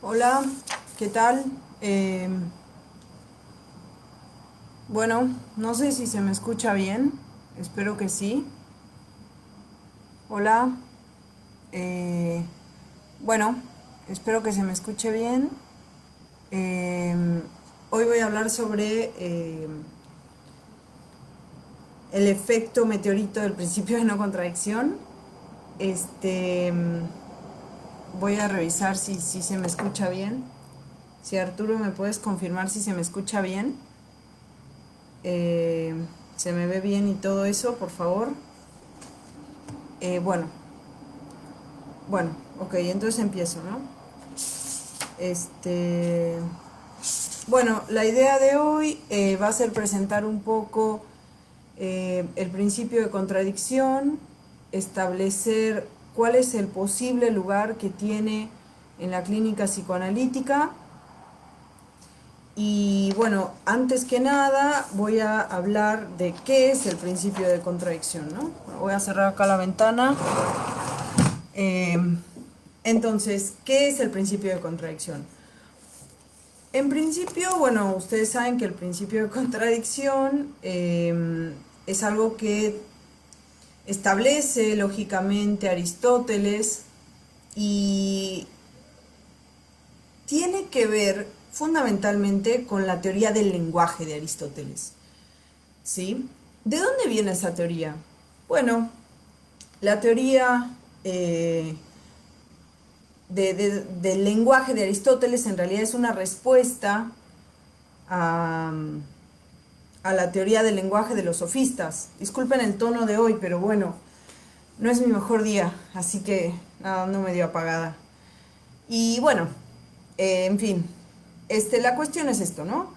Hola, ¿qué tal? Eh, bueno, no sé si se me escucha bien, espero que sí. Hola, eh, bueno, espero que se me escuche bien. Eh, Hoy voy a hablar sobre el efecto meteorito del principio de no contradicción. Este, Voy a revisar si se me escucha bien. Si Arturo me puedes confirmar si se me escucha bien. Eh, Se me ve bien y todo eso, por favor. Eh, bueno, bueno, ok, entonces empiezo, ¿no? Este, bueno, la idea de hoy va a ser presentar un poco el principio de contradicción, establecer cuál es el posible lugar que tiene en la clínica psicoanalítica. Y bueno, antes que nada voy a hablar de qué es el principio de contradicción, ¿no? Bueno, voy a cerrar acá la ventana. Eh, entonces, ¿qué es el principio de contradicción? En principio, bueno, ustedes saben que el principio de contradicción es algo que establece lógicamente Aristóteles y tiene que ver fundamentalmente con la teoría del lenguaje de Aristóteles. ¿Sí? ¿De dónde viene esa teoría? Bueno, la teoría del lenguaje de Aristóteles en realidad es una respuesta a, a la teoría del lenguaje de los sofistas. Disculpen el tono de hoy, pero bueno, no es mi mejor día, así que nada, no me dio apagada. Y bueno, en fin, la cuestión es esto, ¿no?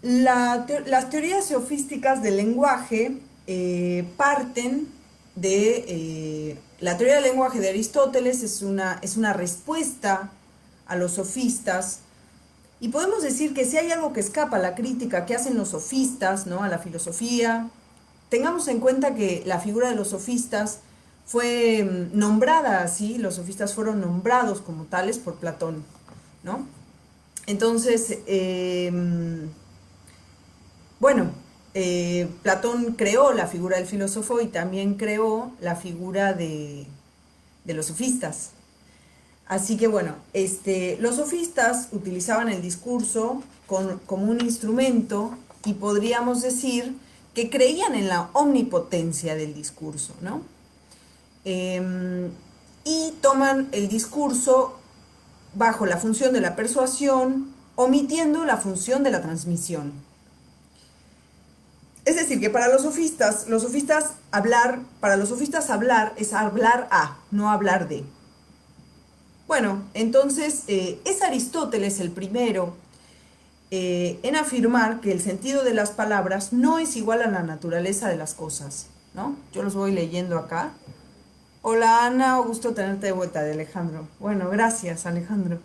Las teorías sofísticas del lenguaje parten de... la teoría del lenguaje de Aristóteles es una respuesta a los sofistas. Y podemos decir que si hay algo que escapa a la crítica que hacen los sofistas, ¿no? A la filosofía, tengamos en cuenta que la figura de los sofistas fue nombrada así, los sofistas fueron nombrados como tales por Platón, ¿no? Entonces, bueno, Platón creó la figura del filósofo y también creó la figura de los sofistas. Así que bueno, los sofistas utilizaban el discurso como un instrumento y podríamos decir que creían en la omnipotencia del discurso, ¿no? Em, y toman el discurso bajo la función de la persuasión, omitiendo la función de la transmisión. Es decir, que para los sofistas hablar, para los sofistas hablar es hablar a, no hablar de. Bueno, entonces es Aristóteles el primero en afirmar que el sentido de las palabras no es igual a la naturaleza de las cosas, ¿no? Yo los voy leyendo acá. Hola Ana, gusto tenerte de vuelta de Alejandro. Bueno, gracias Alejandro.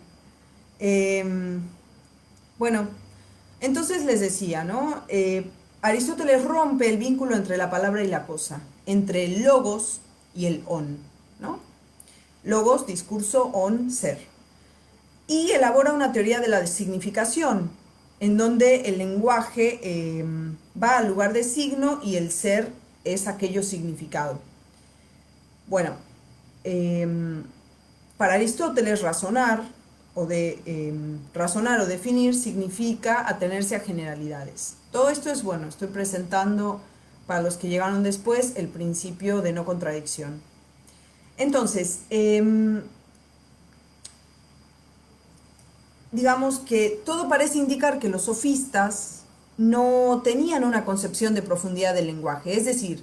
Em, bueno, entonces les decía, ¿no? Aristóteles rompe el vínculo entre la palabra y la cosa, entre el logos y el on, ¿no? Logos, discurso, on, ser. Y elabora una teoría de la significación, en donde el lenguaje va al lugar de signo y el ser es aquello significado. Bueno, em, para Aristóteles razonar o definir significa atenerse a generalidades. Todo esto es bueno, estoy presentando para los que llegaron después el principio de no contradicción. Entonces, digamos que todo parece indicar que los sofistas no tenían una concepción de profundidad del lenguaje, es decir,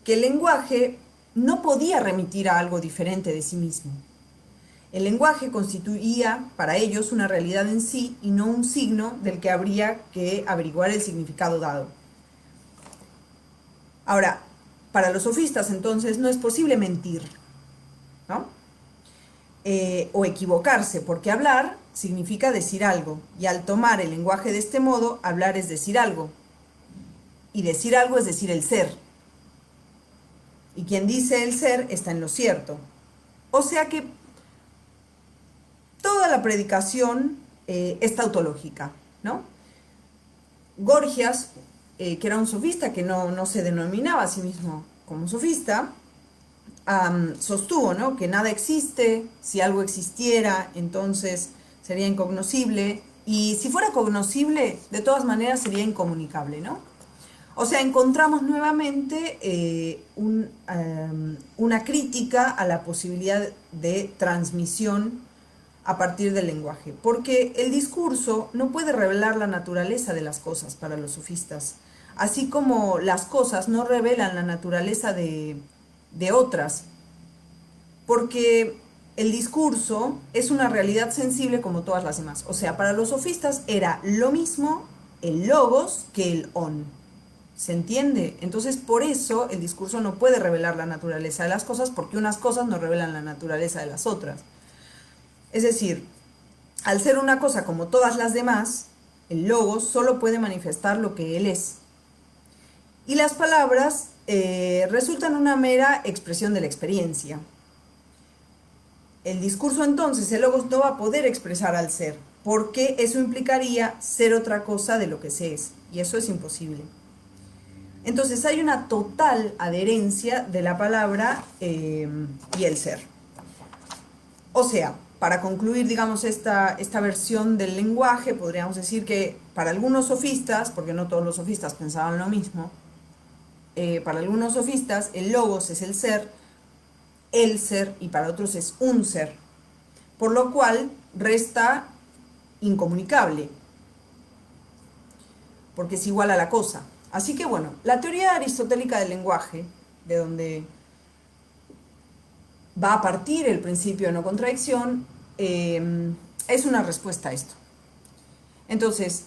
que el lenguaje no podía remitir a algo diferente de sí mismo. El lenguaje constituía para ellos una realidad en sí y no un signo del que habría que averiguar el significado dado. Ahora, para los sofistas entonces no es posible mentir, ¿no? O equivocarse, porque hablar significa decir algo, y al tomar el lenguaje de este modo, hablar es decir algo, y decir algo es decir el ser, y quien dice el ser está en lo cierto. O sea que toda la predicación es tautológica, ¿no? Gorgias, que era un sofista que no se denominaba a sí mismo como sofista, sostuvo, ¿no?, que nada existe, si algo existiera, entonces sería incognoscible, y si fuera cognoscible, de todas maneras sería incomunicable, ¿no? O sea, encontramos nuevamente una crítica a la posibilidad de transmisión a partir del lenguaje, porque el discurso no puede revelar la naturaleza de las cosas para los sofistas, así como las cosas no revelan la naturaleza de otras, porque el discurso es una realidad sensible como todas las demás. O sea, para los sofistas era lo mismo el logos que el on. ¿Se entiende? Entonces, por eso el discurso no puede revelar la naturaleza de las cosas, porque unas cosas no revelan la naturaleza de las otras. Es decir, al ser una cosa como todas las demás, el logos solo puede manifestar lo que él es. Y las palabras resultan una mera expresión de la experiencia. El discurso, entonces, el logos no va a poder expresar al ser, porque eso implicaría ser otra cosa de lo que se es, y eso es imposible. Entonces hay una total adherencia de la palabra y el ser. O sea, para concluir, digamos, esta versión del lenguaje, podríamos decir que para algunos sofistas, porque no todos los sofistas pensaban lo mismo, para algunos sofistas el logos es el ser, y para otros es un ser, por lo cual resta incomunicable, porque es igual a la cosa. Así que bueno, la teoría aristotélica del lenguaje, de donde va a partir el principio de no contradicción, es una respuesta a esto. Entonces,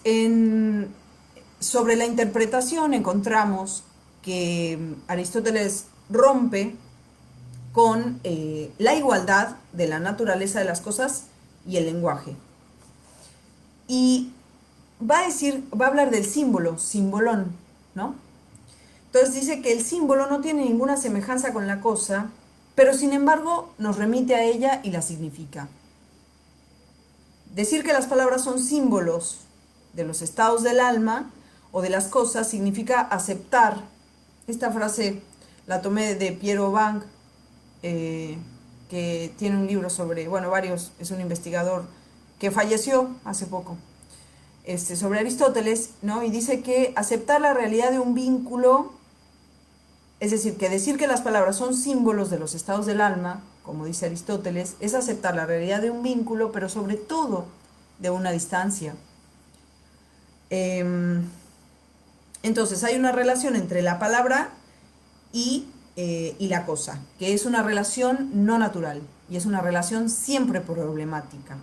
sobre la interpretación encontramos que Aristóteles rompe con la igualdad de la naturaleza de las cosas y el lenguaje. Y va a hablar del símbolo, simbolón, ¿no? Entonces dice que el símbolo no tiene ninguna semejanza con la cosa, pero sin embargo nos remite a ella y la significa. Decir que las palabras son símbolos de los estados del alma o de las cosas significa aceptar. Esta frase la tomé de Piero Bang, que tiene un libro sobre, bueno, varios, es un investigador que falleció hace poco, sobre Aristóteles, ¿no? Y dice que aceptar la realidad de un vínculo, es decir, que decir que las palabras son símbolos de los estados del alma, como dice Aristóteles, es aceptar la realidad de un vínculo, pero sobre todo de una distancia. Entonces hay una relación entre la palabra y la cosa, que es una relación no natural, y es una relación siempre problemática.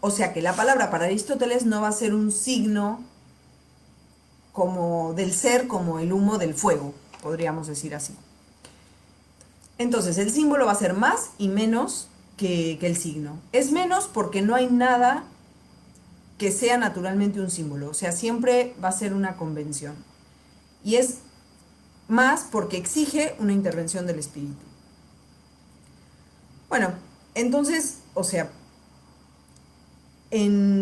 O sea que la palabra para Aristóteles no va a ser un signo como del ser, como el humo del fuego, podríamos decir así. Entonces el símbolo va a ser más y menos que el signo. Es menos porque no hay nada que sea naturalmente un símbolo, o sea, siempre va a ser una convención. Y es más porque exige una intervención del espíritu. Bueno, entonces, o sea,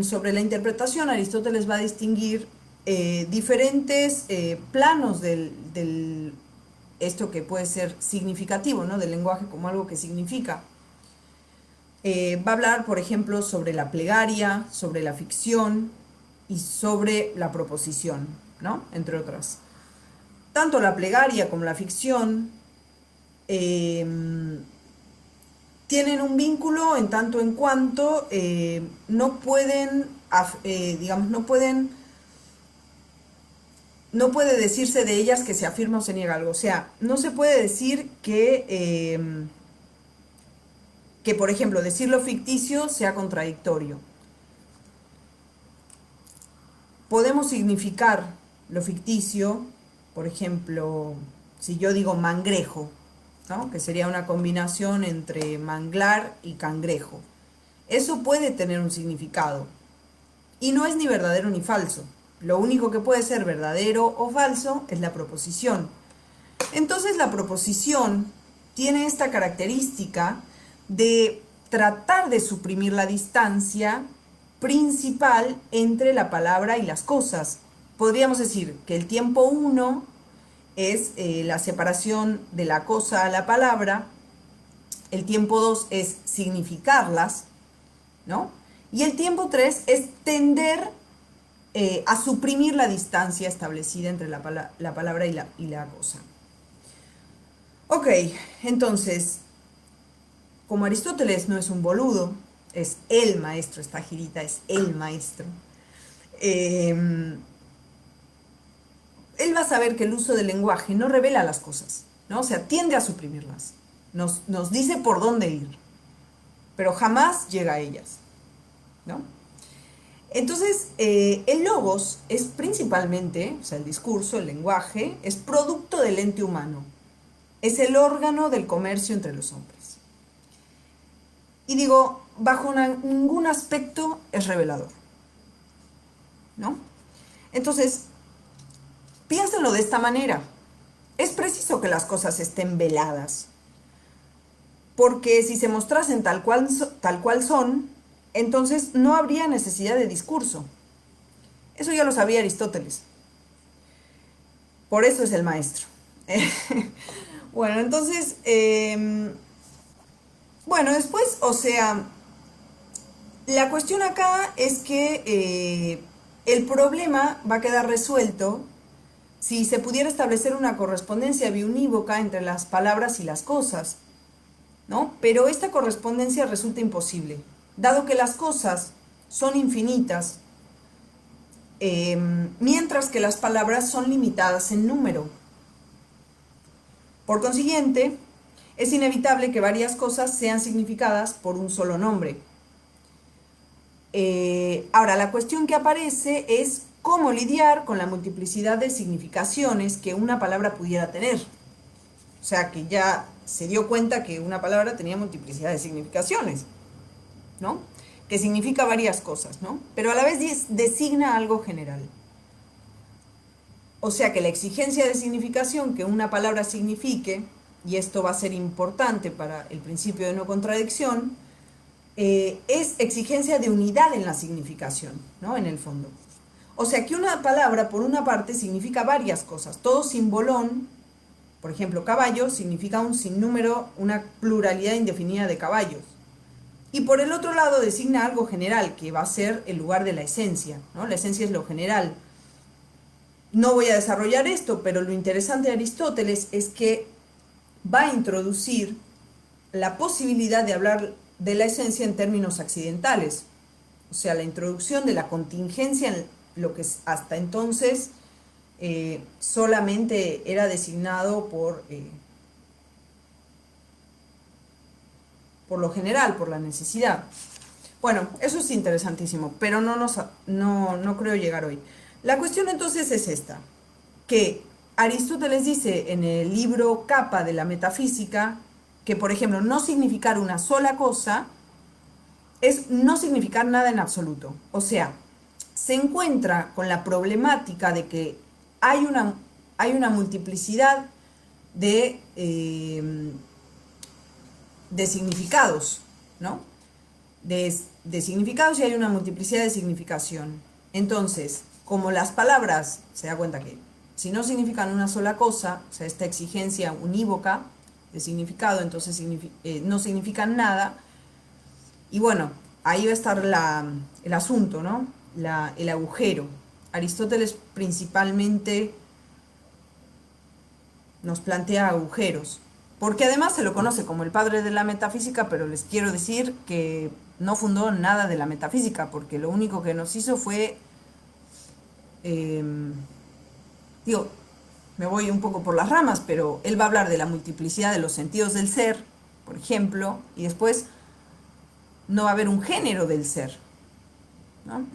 sobre la interpretación, Aristóteles va a distinguir diferentes planos del esto que puede ser significativo, ¿no? Del lenguaje como algo que significa. Va a hablar, por ejemplo, sobre la plegaria, sobre la ficción y sobre la proposición, ¿no? Entre otras. Tanto la plegaria como la ficción tienen un vínculo en tanto en cuanto no pueden, digamos, no puede decirse de ellas que se afirma o se niega algo. O sea, no se puede decir que, por ejemplo, decir lo ficticio sea contradictorio. Podemos significar lo ficticio, por ejemplo, si yo digo mangrejo, ¿no? Que sería una combinación entre manglar y cangrejo. Eso puede tener un significado. Y no es ni verdadero ni falso. Lo único que puede ser verdadero o falso es la proposición. Entonces la proposición tiene esta característica de tratar de suprimir la distancia principal entre la palabra y las cosas. Podríamos decir que el tiempo 1 es la separación de la cosa a la palabra, el tiempo 2 es significarlas, ¿no? Y el tiempo 3 es tender a suprimir la distancia establecida entre la palabra y la cosa. Ok, entonces, como Aristóteles no es un boludo, es el maestro, esta girita es el maestro, él va a saber que el uso del lenguaje no revela las cosas, ¿no? O sea, tiende a suprimirlas, nos dice por dónde ir, pero jamás llega a ellas, ¿no? Entonces, el logos es principalmente, o sea, el discurso, el lenguaje, es producto del ente humano, es el órgano del comercio entre los hombres. Y digo, bajo ningún aspecto es revelador, ¿no? Entonces, piénsenlo de esta manera. Es preciso que las cosas estén veladas, porque si se mostrasen tal cual son, entonces no habría necesidad de discurso. Eso ya lo sabía Aristóteles. Por eso es el maestro. Bueno, entonces, bueno, después, o sea, la cuestión acá es que el problema va a quedar resuelto si se pudiera establecer una correspondencia biunívoca entre las palabras y las cosas, ¿no? Pero esta correspondencia resulta imposible, dado que las cosas son infinitas, mientras que las palabras son limitadas en número. Por consiguiente, es inevitable que varias cosas sean significadas por un solo nombre. Ahora, la cuestión que aparece es cómo lidiar con la multiplicidad de significaciones que una palabra pudiera tener. O sea, que ya se dio cuenta que una palabra tenía multiplicidad de significaciones, ¿no? Que significa varias cosas, ¿no? Pero a la vez designa algo general. O sea que la exigencia de significación que una palabra signifique, y esto va a ser importante para el principio de no contradicción, es exigencia de unidad en la significación, ¿no? En el fondo. O sea que una palabra, por una parte, significa varias cosas. Todo simbolón, por ejemplo, caballo, significa un sinnúmero, una pluralidad indefinida de caballos. Y por el otro lado designa algo general, que va a ser el lugar de la esencia, ¿no? La esencia es lo general. No voy a desarrollar esto, pero lo interesante de Aristóteles es que va a introducir la posibilidad de hablar de la esencia en términos accidentales. O sea, la introducción de la contingencia en lo que hasta entonces solamente era designado por lo general, por la necesidad. Bueno, eso es interesantísimo, pero no creo llegar hoy. La cuestión entonces es esta, que Aristóteles dice en el libro Capa de la Metafísica que, por ejemplo, no significar una sola cosa es no significar nada en absoluto. O sea, se encuentra con la problemática de que hay una multiplicidad de significados, ¿no? De significados, y hay una multiplicidad de significación. Entonces, como las palabras, se da cuenta que si no significan una sola cosa, o sea, esta exigencia unívoca de significado, entonces no significan nada. Y bueno, ahí va a estar el asunto, ¿no? El agujero. Aristóteles principalmente nos plantea agujeros, porque además se lo conoce como el padre de la metafísica, pero les quiero decir que no fundó nada de la metafísica, porque lo único que nos hizo fue, digo, me voy un poco por las ramas, pero él va a hablar de la multiplicidad de los sentidos del ser, por ejemplo, y después no va a haber un género del ser, ¿no?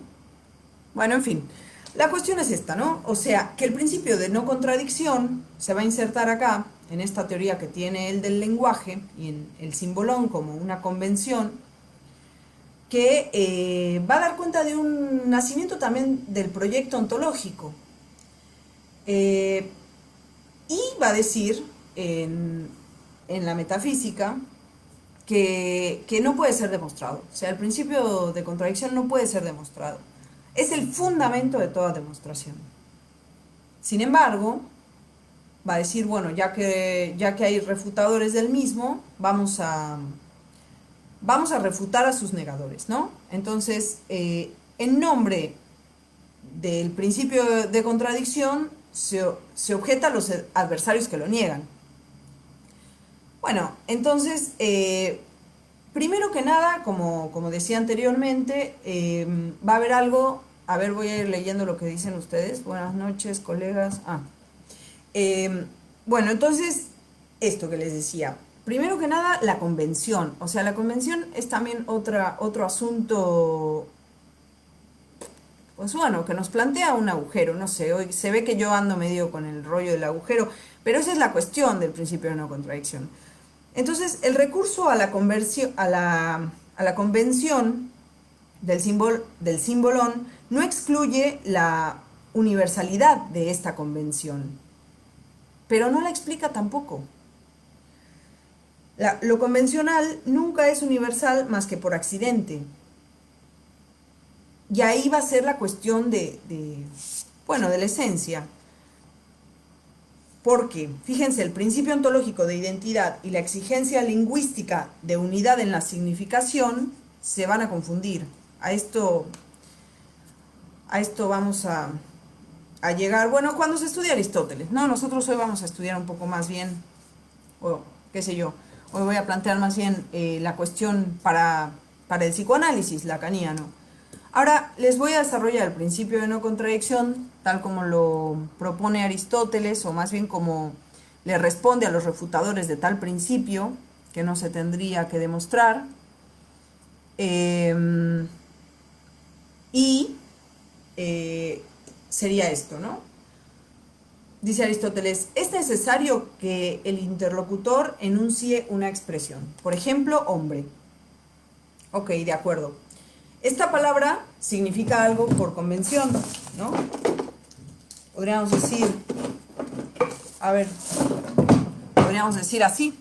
Bueno, en fin, la cuestión es esta, ¿no? O sea, que el principio de no contradicción se va a insertar acá, en esta teoría que tiene él del lenguaje, y en el simbolón como una convención, que va a dar cuenta de un nacimiento también del proyecto ontológico. Y va a decir en la metafísica que no puede ser demostrado. O sea, el principio de contradicción no puede ser demostrado. Es el fundamento de toda demostración. Sin embargo, va a decir, bueno, ya que hay refutadores del mismo, vamos a refutar a sus negadores, ¿no? Entonces, en nombre del principio de contradicción, se objeta a los adversarios que lo niegan. Bueno, entonces, primero que nada, como decía anteriormente, va a haber algo, a ver, voy a ir leyendo lo que dicen ustedes. Buenas noches, colegas. Bueno, entonces, esto que les decía. Primero que nada, la convención. O sea, la convención es también otro asunto, pues bueno, que nos plantea un agujero. No sé, hoy se ve que yo ando medio con el rollo del agujero, pero esa es la cuestión del principio de no contradicción. Entonces, el recurso a la convención del símbolon no excluye la universalidad de esta convención, pero no la explica tampoco. Lo convencional nunca es universal más que por accidente. Y ahí va a ser la cuestión de la esencia. Porque, fíjense, el principio ontológico de identidad y la exigencia lingüística de unidad en la significación se van a confundir. A esto vamos a llegar, bueno, cuando se estudia Aristóteles, ¿no? Nosotros hoy vamos a estudiar un poco más bien, o qué sé yo, hoy voy a plantear más bien la cuestión para el psicoanálisis lacaniano. Ahora les voy a desarrollar el principio de no contradicción, tal como lo propone Aristóteles, o más bien como le responde a los refutadores de tal principio, que no se tendría que demostrar. Sería esto, ¿no? Dice Aristóteles, es necesario que el interlocutor enuncie una expresión. Por ejemplo, hombre. Ok, de acuerdo. Esta palabra significa algo por convención, ¿no? Podríamos decir, podríamos decir así.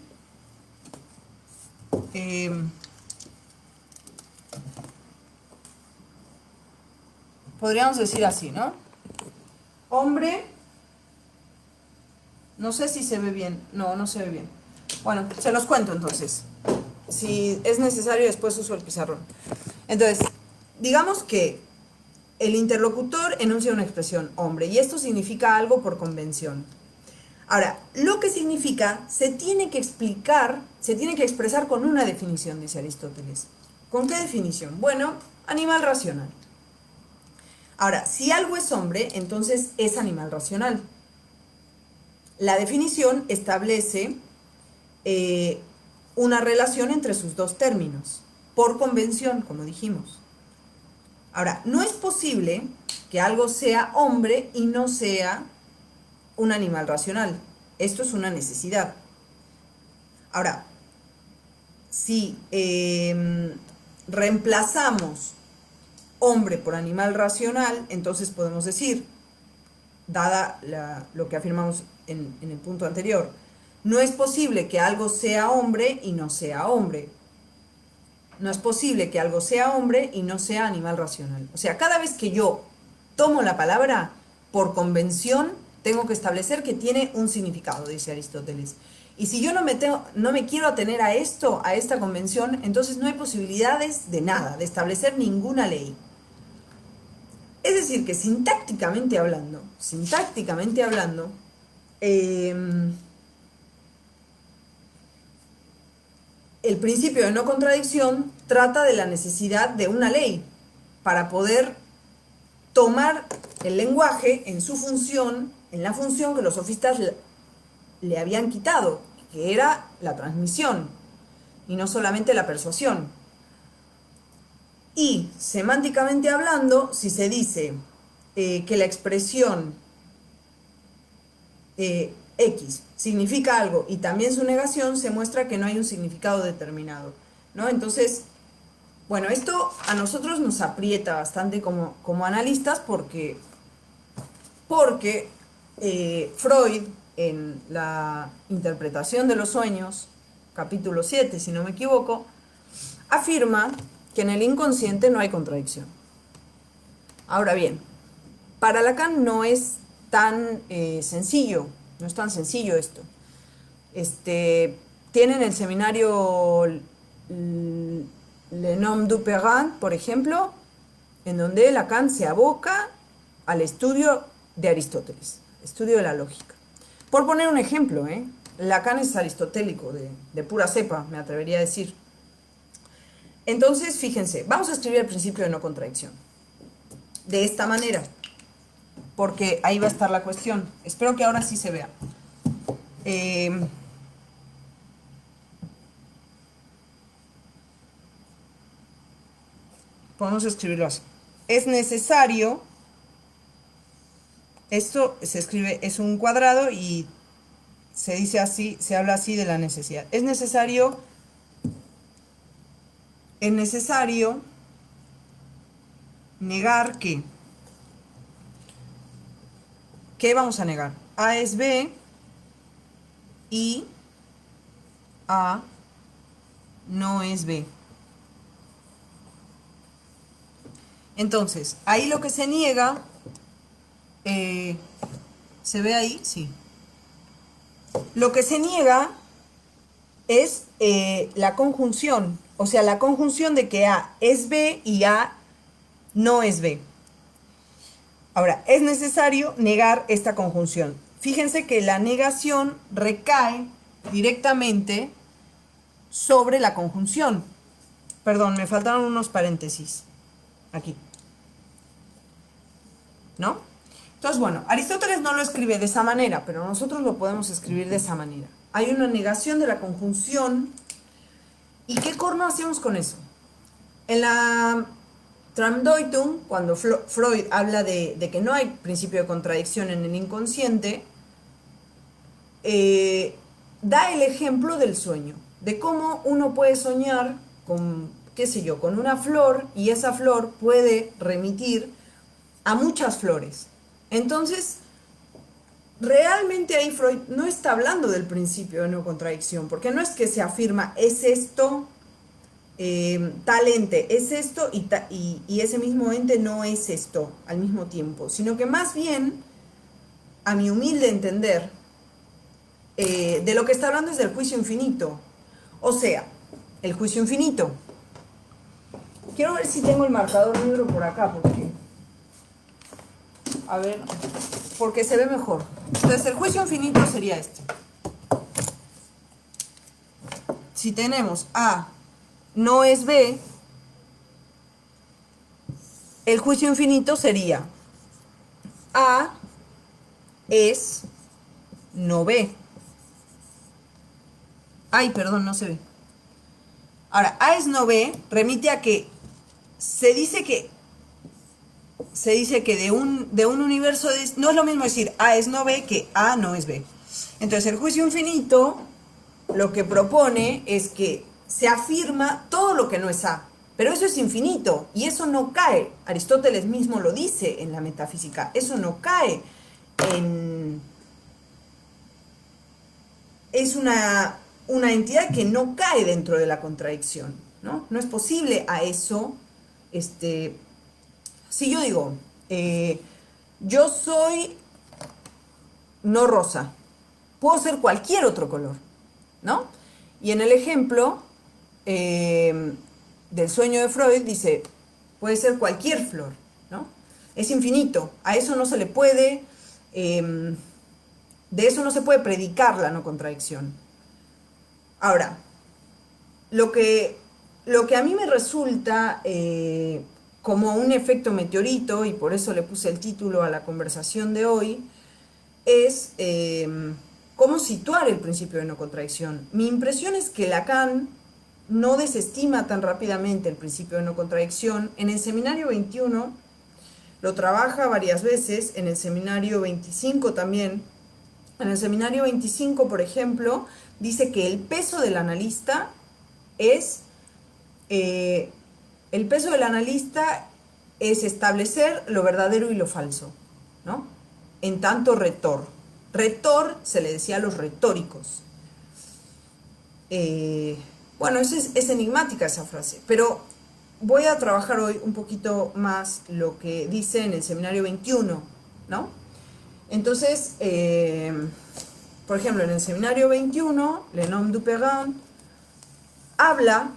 Podríamos decir así, ¿no? Hombre, no sé si se ve bien, no se ve bien. Bueno, se los cuento entonces. Si es necesario, después uso el pizarrón. Entonces, digamos que el interlocutor enuncia una expresión, hombre, y esto significa algo por convención. Ahora, lo que significa se tiene que explicar, se tiene que expresar con una definición, dice Aristóteles. ¿Con qué definición? Bueno, animal racional. Ahora, si algo es hombre, entonces es animal racional. La definición establece una relación entre sus dos términos, por convención, como dijimos. Ahora, no es posible que algo sea hombre y no sea un animal racional. Esto es una necesidad. Ahora, si reemplazamos hombre por animal racional, entonces podemos decir, dada lo que afirmamos en el punto anterior, no es posible que algo sea hombre y no sea hombre. No es posible que algo sea hombre y no sea animal racional. O sea, cada vez que yo tomo la palabra, por convención, tengo que establecer que tiene un significado, dice Aristóteles. Y si yo no me quiero atener a esto, a esta convención, entonces no hay posibilidades de nada, de establecer ninguna ley. Es decir, que sintácticamente hablando, el principio de no contradicción trata de la necesidad de una ley para poder tomar el lenguaje en su función, en la función que los sofistas le habían quitado, que era la transmisión y no solamente la persuasión. Y semánticamente hablando, si se dice que la expresión X significa algo y también su negación, se muestra que no hay un significado determinado, ¿no? Entonces, bueno, esto a nosotros nos aprieta bastante como analistas porque Freud, en la interpretación de los sueños, capítulo 7, si no me equivoco, afirma que en el inconsciente no hay contradicción. Ahora bien, para Lacan no es tan sencillo, no es tan sencillo esto. Tienen el seminario Le Nom du Perrin, por ejemplo, en donde Lacan se aboca al estudio de Aristóteles, estudio de la lógica. Por poner un ejemplo, Lacan es aristotélico, de pura cepa, me atrevería a decir. Entonces, fíjense, vamos a escribir el principio de no contradicción. De esta manera, porque ahí va a estar la cuestión. Espero que ahora sí se vea. Podemos escribirlo así. Es necesario, esto se escribe, es un cuadrado y se dice así, se habla así de la necesidad. Es necesario negar que. ¿Qué vamos a negar? A es B y A no es B. Entonces, ahí lo que se niega, ¿se ve ahí? Sí. Lo que se niega es la conjunción, o sea, la conjunción de que A es B y A no es B. Ahora, es necesario negar esta conjunción. Fíjense que la negación recae directamente sobre la conjunción. Perdón, me faltaron unos paréntesis. Aquí. ¿No? Entonces, bueno, Aristóteles no lo escribe de esa manera, pero nosotros lo podemos escribir de esa manera. Hay una negación de la conjunción. ¿Y qué corno hacemos con eso? En la Traumdeutung, cuando Freud habla de que no hay principio de contradicción en el inconsciente, da el ejemplo del sueño, de cómo uno puede soñar con, qué sé yo, con una flor y esa flor puede remitir a muchas flores. Entonces, realmente ahí Freud no está hablando del principio de no contradicción, porque no es que se afirma, es esto, tal ente es esto y ese mismo ente no es esto al mismo tiempo, sino que más bien, a mi humilde entender, de lo que está hablando es del juicio infinito. O sea, el juicio infinito. Quiero ver si tengo el marcador negro por acá, porque... A ver, porque se ve mejor. Entonces, el juicio infinito sería este. Si tenemos A no es B, el juicio infinito sería A es no B. Ay, perdón, no se ve. Ahora, A es no B remite a que se dice que de un universo no es lo mismo decir A es no B que A no es B. Entonces, el juicio infinito lo que propone es que se afirma todo lo que no es A. Pero eso es infinito y eso no cae. Aristóteles mismo lo dice en la metafísica. Eso no cae en... Es una entidad que no cae dentro de la contradicción, ¿no? No es posible a eso, si yo digo, yo soy no rosa, puedo ser cualquier otro color, ¿no? Y en el ejemplo del sueño de Freud dice, puede ser cualquier flor, ¿no? Es infinito, a eso no se le puede, de eso no se puede predicar la no contradicción. Ahora, lo que a mí me resulta como un efecto meteorito, y por eso le puse el título a la conversación de hoy, es cómo situar el principio de no contradicción. Mi impresión es que Lacan no desestima tan rápidamente el principio de no contradicción. En el seminario 21 lo trabaja varias veces, en el seminario 25 también. En el seminario 25, por ejemplo, dice que el peso del analista es establecer lo verdadero y lo falso, ¿no? En tanto retor. Retor se le decía a los retóricos. Eh, bueno, es enigmática esa frase, pero voy a trabajar hoy un poquito más lo que dice en el seminario 21, ¿no? Entonces, por ejemplo, en el seminario 21, Lenon Duperrin habla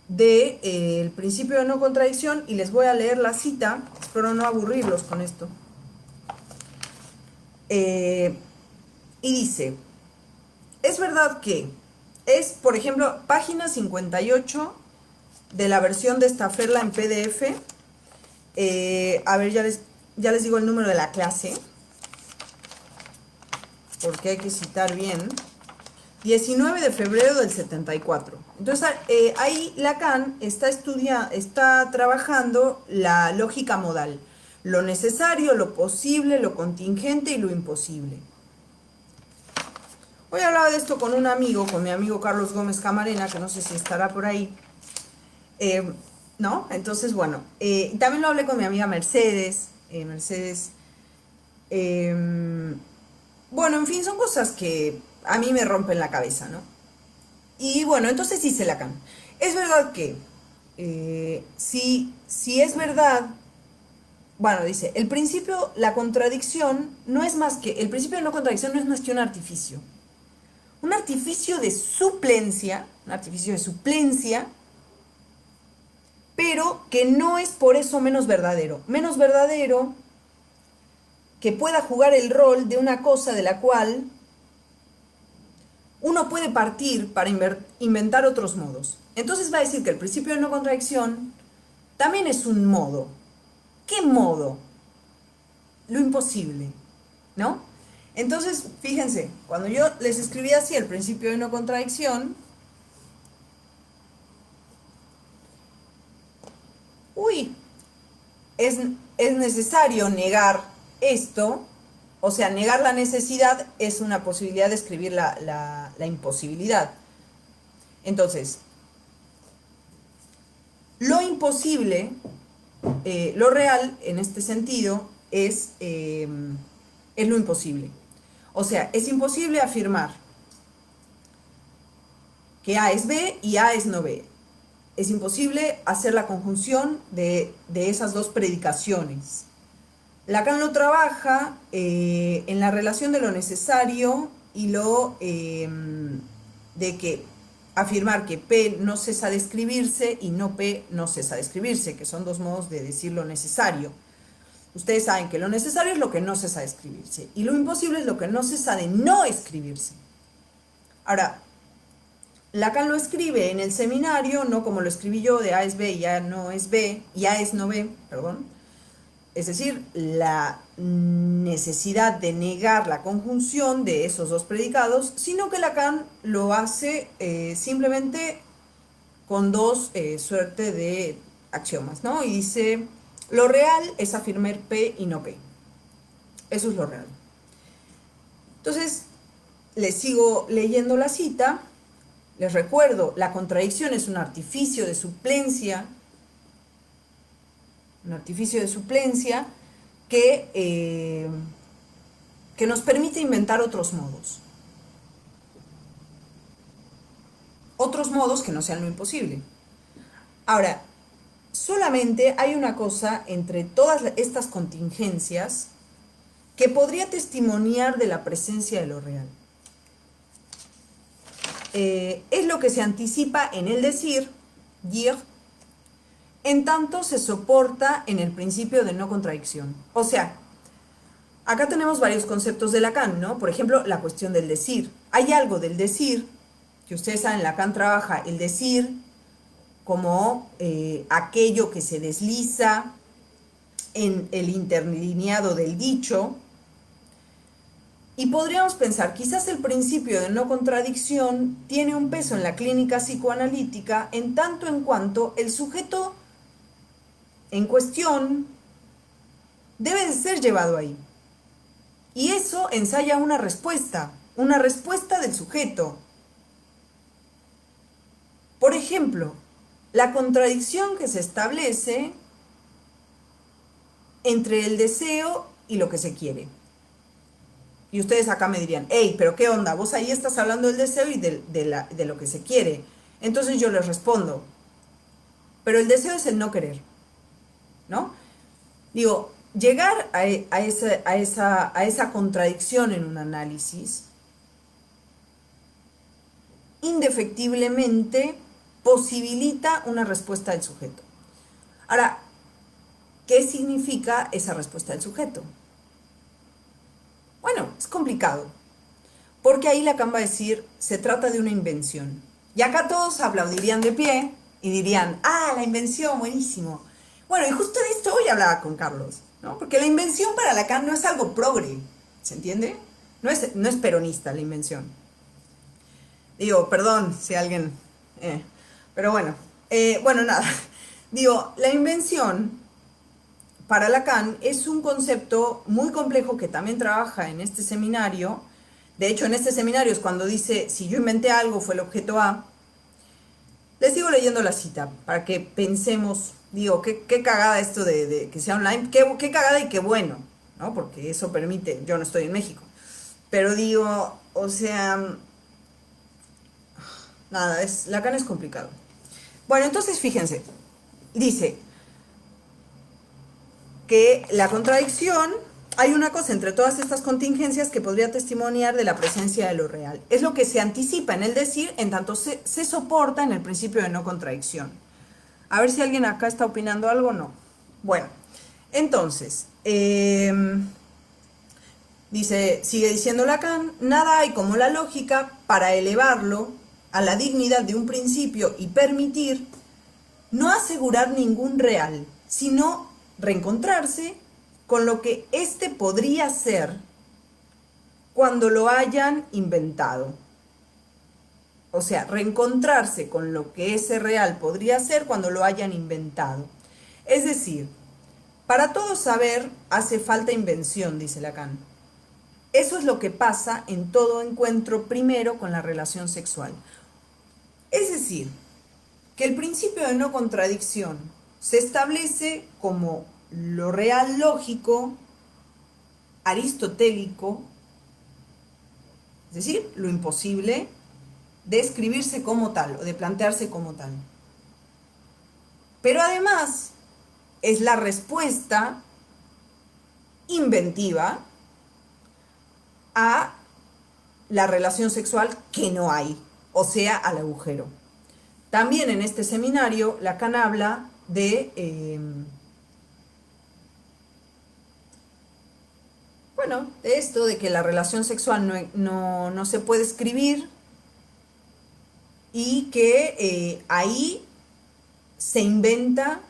del principio de no contradicción y les voy a leer la cita, espero no aburrirlos con esto. Y dice, es verdad que es, por ejemplo, página 58 de la versión de Staffordla en PDF. A ver, ya les digo el número de la clase, porque hay que citar bien. 19 de febrero del 74. Entonces, ahí Lacan está trabajando la lógica modal. Lo necesario, lo posible, lo contingente y lo imposible. Hoy hablaba de esto con un amigo, con mi amigo Carlos Gómez Camarena, que no sé si estará por ahí. ¿No? Entonces, bueno, también lo hablé con mi amiga Mercedes. Bueno, en fin, son cosas que a mí me rompen la cabeza, ¿no? Y bueno, entonces dice Lacan, es verdad que si es verdad, bueno, dice, el principio, la contradicción no es más que, el principio de no contradicción no es más que un artificio de suplencia, pero que no es por eso menos verdadero que pueda jugar el rol de una cosa de la cual uno puede partir para inventar otros modos. Entonces va a decir que el principio de no contradicción también es un modo. ¿Qué modo? Lo imposible, ¿no? Entonces, fíjense, cuando yo les escribí así el principio de no contradicción, uy, es necesario negar esto, o sea, negar la necesidad es una posibilidad de escribir la imposibilidad. Entonces, lo imposible, lo real en este sentido es lo imposible. O sea, es imposible afirmar que A es B y A es no B. Es imposible hacer la conjunción de esas dos predicaciones. Lacan lo trabaja en la relación de lo necesario y de que afirmar que P no cesa de escribirse y no P no cesa de escribirse, que son dos modos de decir lo necesario. Ustedes saben que lo necesario es lo que no cesa de escribirse y lo imposible es lo que no cesa de no escribirse. Ahora, Lacan lo escribe en el seminario, no como lo escribí yo, de A es B y A no es B, y A es no B, perdón. Es decir, la necesidad de negar la conjunción de esos dos predicados, sino que Lacan lo hace simplemente con dos suertes de axiomas, ¿no? Y dice, lo real es afirmar P y no P. Eso es lo real. Entonces, les sigo leyendo la cita. Les recuerdo, la contradicción es un artificio de suplencia que nos permite inventar otros modos que no sean lo imposible. Ahora, solamente hay una cosa entre todas estas contingencias que podría testimoniar de la presencia de lo real. Es lo que se anticipa en el decir, dire, en tanto se soporta en el principio de no contradicción. O sea, acá tenemos varios conceptos de Lacan, ¿no? Por ejemplo, la cuestión del decir. Hay algo del decir, que ustedes saben, Lacan trabaja el decir como aquello que se desliza en el interlineado del dicho. Y podríamos pensar, quizás el principio de no contradicción tiene un peso en la clínica psicoanalítica en tanto en cuanto el sujeto en cuestión debe de ser llevado ahí. Y eso ensaya una respuesta del sujeto. Por ejemplo, la contradicción que se establece entre el deseo y lo que se quiere. Y ustedes acá me dirían, hey, pero ¿qué onda? Vos ahí estás hablando del deseo y de lo que se quiere. Entonces yo les respondo, pero el deseo es el no querer, ¿no? Digo, llegar a esa contradicción en un análisis, indefectiblemente posibilita una respuesta del sujeto. Ahora, ¿qué significa esa respuesta del sujeto? Bueno, es complicado, porque ahí Lacan va a decir, se trata de una invención. Y acá todos aplaudirían de pie y dirían, ah, la invención, buenísimo. Bueno, y justo de esto hoy hablaba con Carlos, ¿no? Porque la invención para Lacan no es algo progre, ¿se entiende? No es peronista la invención. Digo, perdón si alguien... pero bueno, nada. Digo, la invención para Lacan es un concepto muy complejo que también trabaja en este seminario. De hecho, en este seminario es cuando dice, si yo inventé algo fue el objeto A. Les sigo leyendo la cita para que pensemos, digo, qué cagada esto de que sea online, qué cagada y qué bueno, ¿no? Porque eso permite, yo no estoy en México, pero digo, o sea, nada, Lacan es complicado. Bueno, entonces fíjense, dice que la contradicción, hay una cosa entre todas estas contingencias que podría testimoniar de la presencia de lo real. Es lo que se anticipa en el decir, en tanto se soporta en el principio de no contradicción. A ver si alguien acá está opinando algo o no. Bueno, entonces, sigue diciendo Lacan, nada hay como la lógica para elevarlo a la dignidad de un principio y permitir no asegurar ningún real, sino reencontrarse con lo que éste podría ser cuando lo hayan inventado. O sea, reencontrarse con lo que ese real podría ser cuando lo hayan inventado. Es decir, para todo saber hace falta invención, dice Lacan. Eso es lo que pasa en todo encuentro primero con la relación sexual. Es decir, que el principio de no contradicción se establece como lo real lógico, aristotélico, es decir, lo imposible, de escribirse como tal o de plantearse como tal. Pero además es la respuesta inventiva a la relación sexual que no hay, o sea, al agujero. También en este seminario Lacan habla de esto, de que la relación sexual no se puede escribir y que ahí se inventa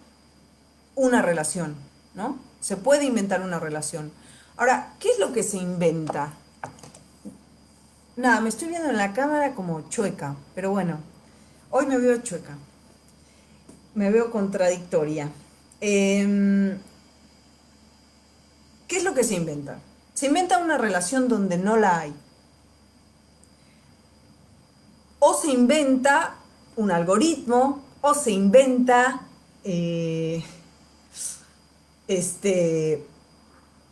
una relación, ¿no? Se puede inventar una relación. Ahora, ¿qué es lo que se inventa? Nada, me estoy viendo en la cámara como chueca, pero bueno, hoy me veo chueca, me veo contradictoria. ¿Qué es lo que se inventa? Se inventa una relación donde no la hay. O se inventa un algoritmo, o se inventa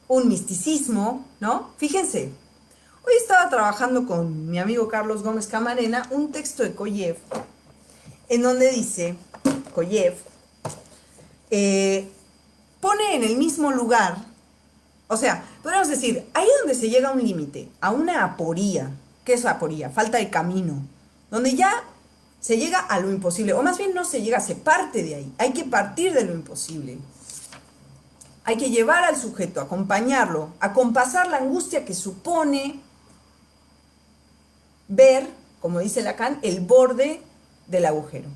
un misticismo, ¿no? Fíjense, hoy estaba trabajando con mi amigo Carlos Gómez Camarena un texto de Koyev, en donde dice, Koyev, pone en el mismo lugar, o sea, podríamos decir, ahí es donde se llega a un límite, a una aporía. ¿Qué es aporía? Falta de camino, donde ya se llega a lo imposible, o más bien no se llega, se parte de ahí, hay que partir de lo imposible. Hay que llevar al sujeto, acompañarlo, acompasar la angustia que supone ver, como dice Lacan, el borde del agujero,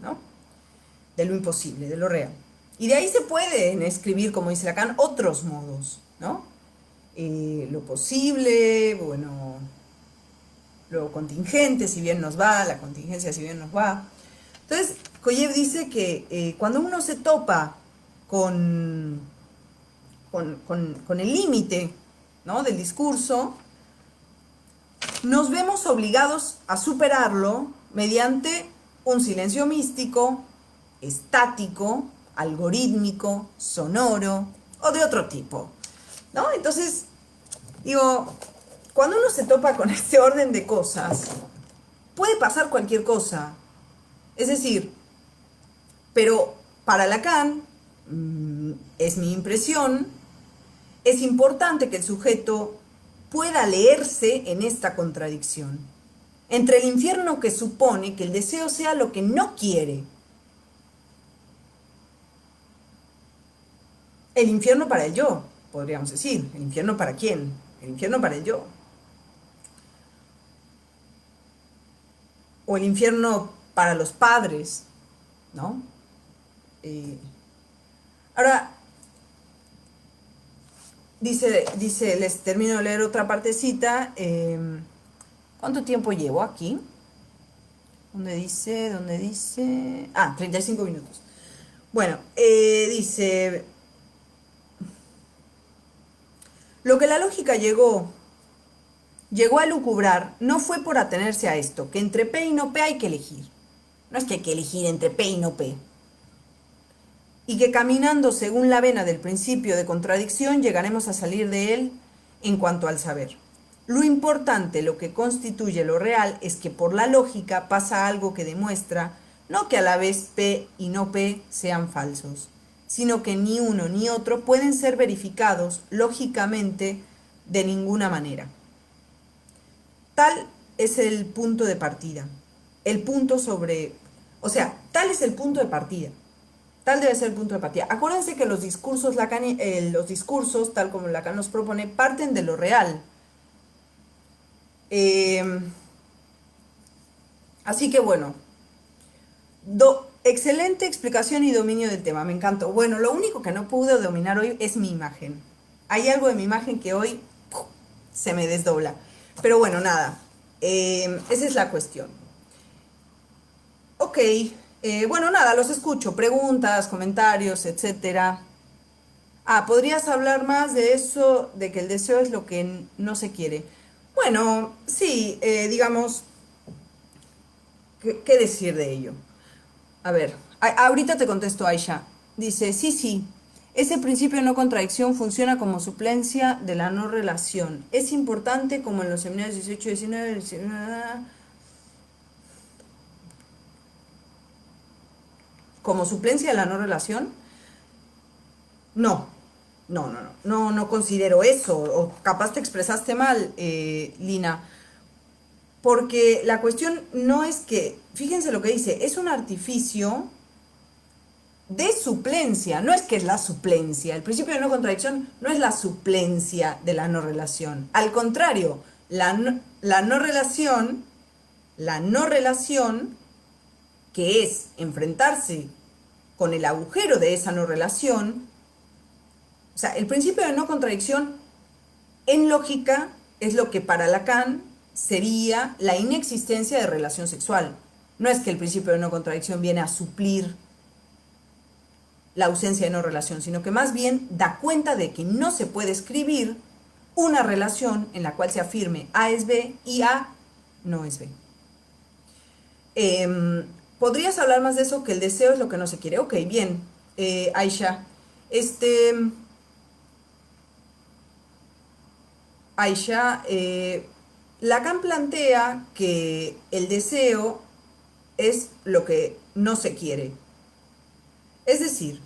¿no? De lo imposible, de lo real. Y de ahí se pueden escribir, como dice Lacan, otros modos, ¿no? Lo posible, bueno, lo contingente, si bien nos va, la contingencia, si bien nos va. Entonces, Koyev dice que cuando uno se topa con el límite, ¿no?, del discurso, nos vemos obligados a superarlo mediante un silencio místico, estático, algorítmico, sonoro o de otro tipo, ¿no? Entonces, Digo, cuando uno se topa con este orden de cosas, puede pasar cualquier cosa. Es decir, pero para Lacan, es mi impresión, es importante que el sujeto pueda leerse en esta contradicción entre el infierno que supone que el deseo sea lo que no quiere. El infierno para el yo, podríamos decir. ¿El infierno para quién? El infierno para el yo. O el infierno para los padres, ¿no? Ahora, dice, les termino de leer otra partecita. ¿Cuánto tiempo llevo aquí? ¿Dónde dice? ¿Dónde dice? Ah, 35 minutos. Bueno, dice, lo que la lógica llegó a lucubrar no fue por atenerse a esto, que entre P y no P hay que elegir. No es que hay que elegir entre P y no P. Y que caminando según la vena del principio de contradicción llegaremos a salir de él en cuanto al saber. Lo importante, lo que constituye lo real, es que por la lógica pasa algo que demuestra no que a la vez P y no P sean falsos, sino que ni uno ni otro pueden ser verificados lógicamente de ninguna manera. Tal es el punto de partida. El punto sobre... O sea, tal es el punto de partida. Tal debe ser el punto de partida. Acuérdense que los discursos, tal como Lacan los propone, parten de lo real. Así que bueno, excelente explicación y dominio del tema, me encantó. Bueno, lo único que no pude dominar hoy es mi imagen. Hay algo de mi imagen que hoy se me desdobla. Pero bueno, nada, esa es la cuestión. Ok, bueno, nada, los escucho. Preguntas, comentarios, etcétera. Ah, ¿podrías hablar más de eso, de que el deseo es lo que no se quiere? Bueno, sí, digamos, ¿qué decir de ello? A ver, ahorita te contesto, Aisha. Dice, sí, sí, ese principio de no contradicción funciona como suplencia de la no relación. Es importante como en los seminarios 18 y 19, como suplencia de la no relación. No, no considero eso, o capaz te expresaste mal, Lina, porque la cuestión no es que, fíjense lo que dice, es un artificio de suplencia, no es que es la suplencia, el principio de no contradicción no es la suplencia de la no relación, al contrario, la no relación, que es enfrentarse con el agujero de esa no relación, o sea, el principio de no contradicción en lógica es lo que para Lacan sería la inexistencia de relación sexual. No es que el principio de no contradicción viene a suplir la ausencia de no relación, sino que más bien da cuenta de que no se puede escribir una relación en la cual se afirme A es B y A no es B. ¿Podrías hablar más de eso? Que el deseo es lo que no se quiere. Ok, bien, Aisha. Aisha, Lacan plantea que el deseo es lo que no se quiere. Es decir,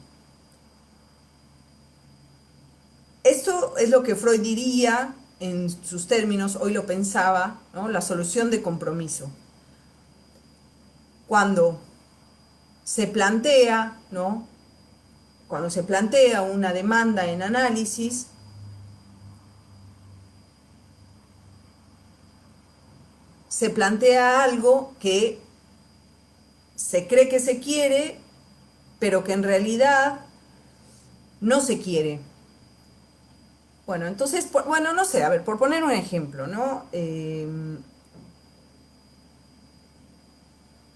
esto es lo que Freud diría en sus términos, hoy lo pensaba, ¿no? La solución de compromiso. Cuando se plantea, ¿no? Cuando se plantea una demanda en análisis, se plantea algo que se cree que se quiere, pero que en realidad no se quiere. Bueno, entonces, bueno, no sé, a ver, por poner un ejemplo, ¿no?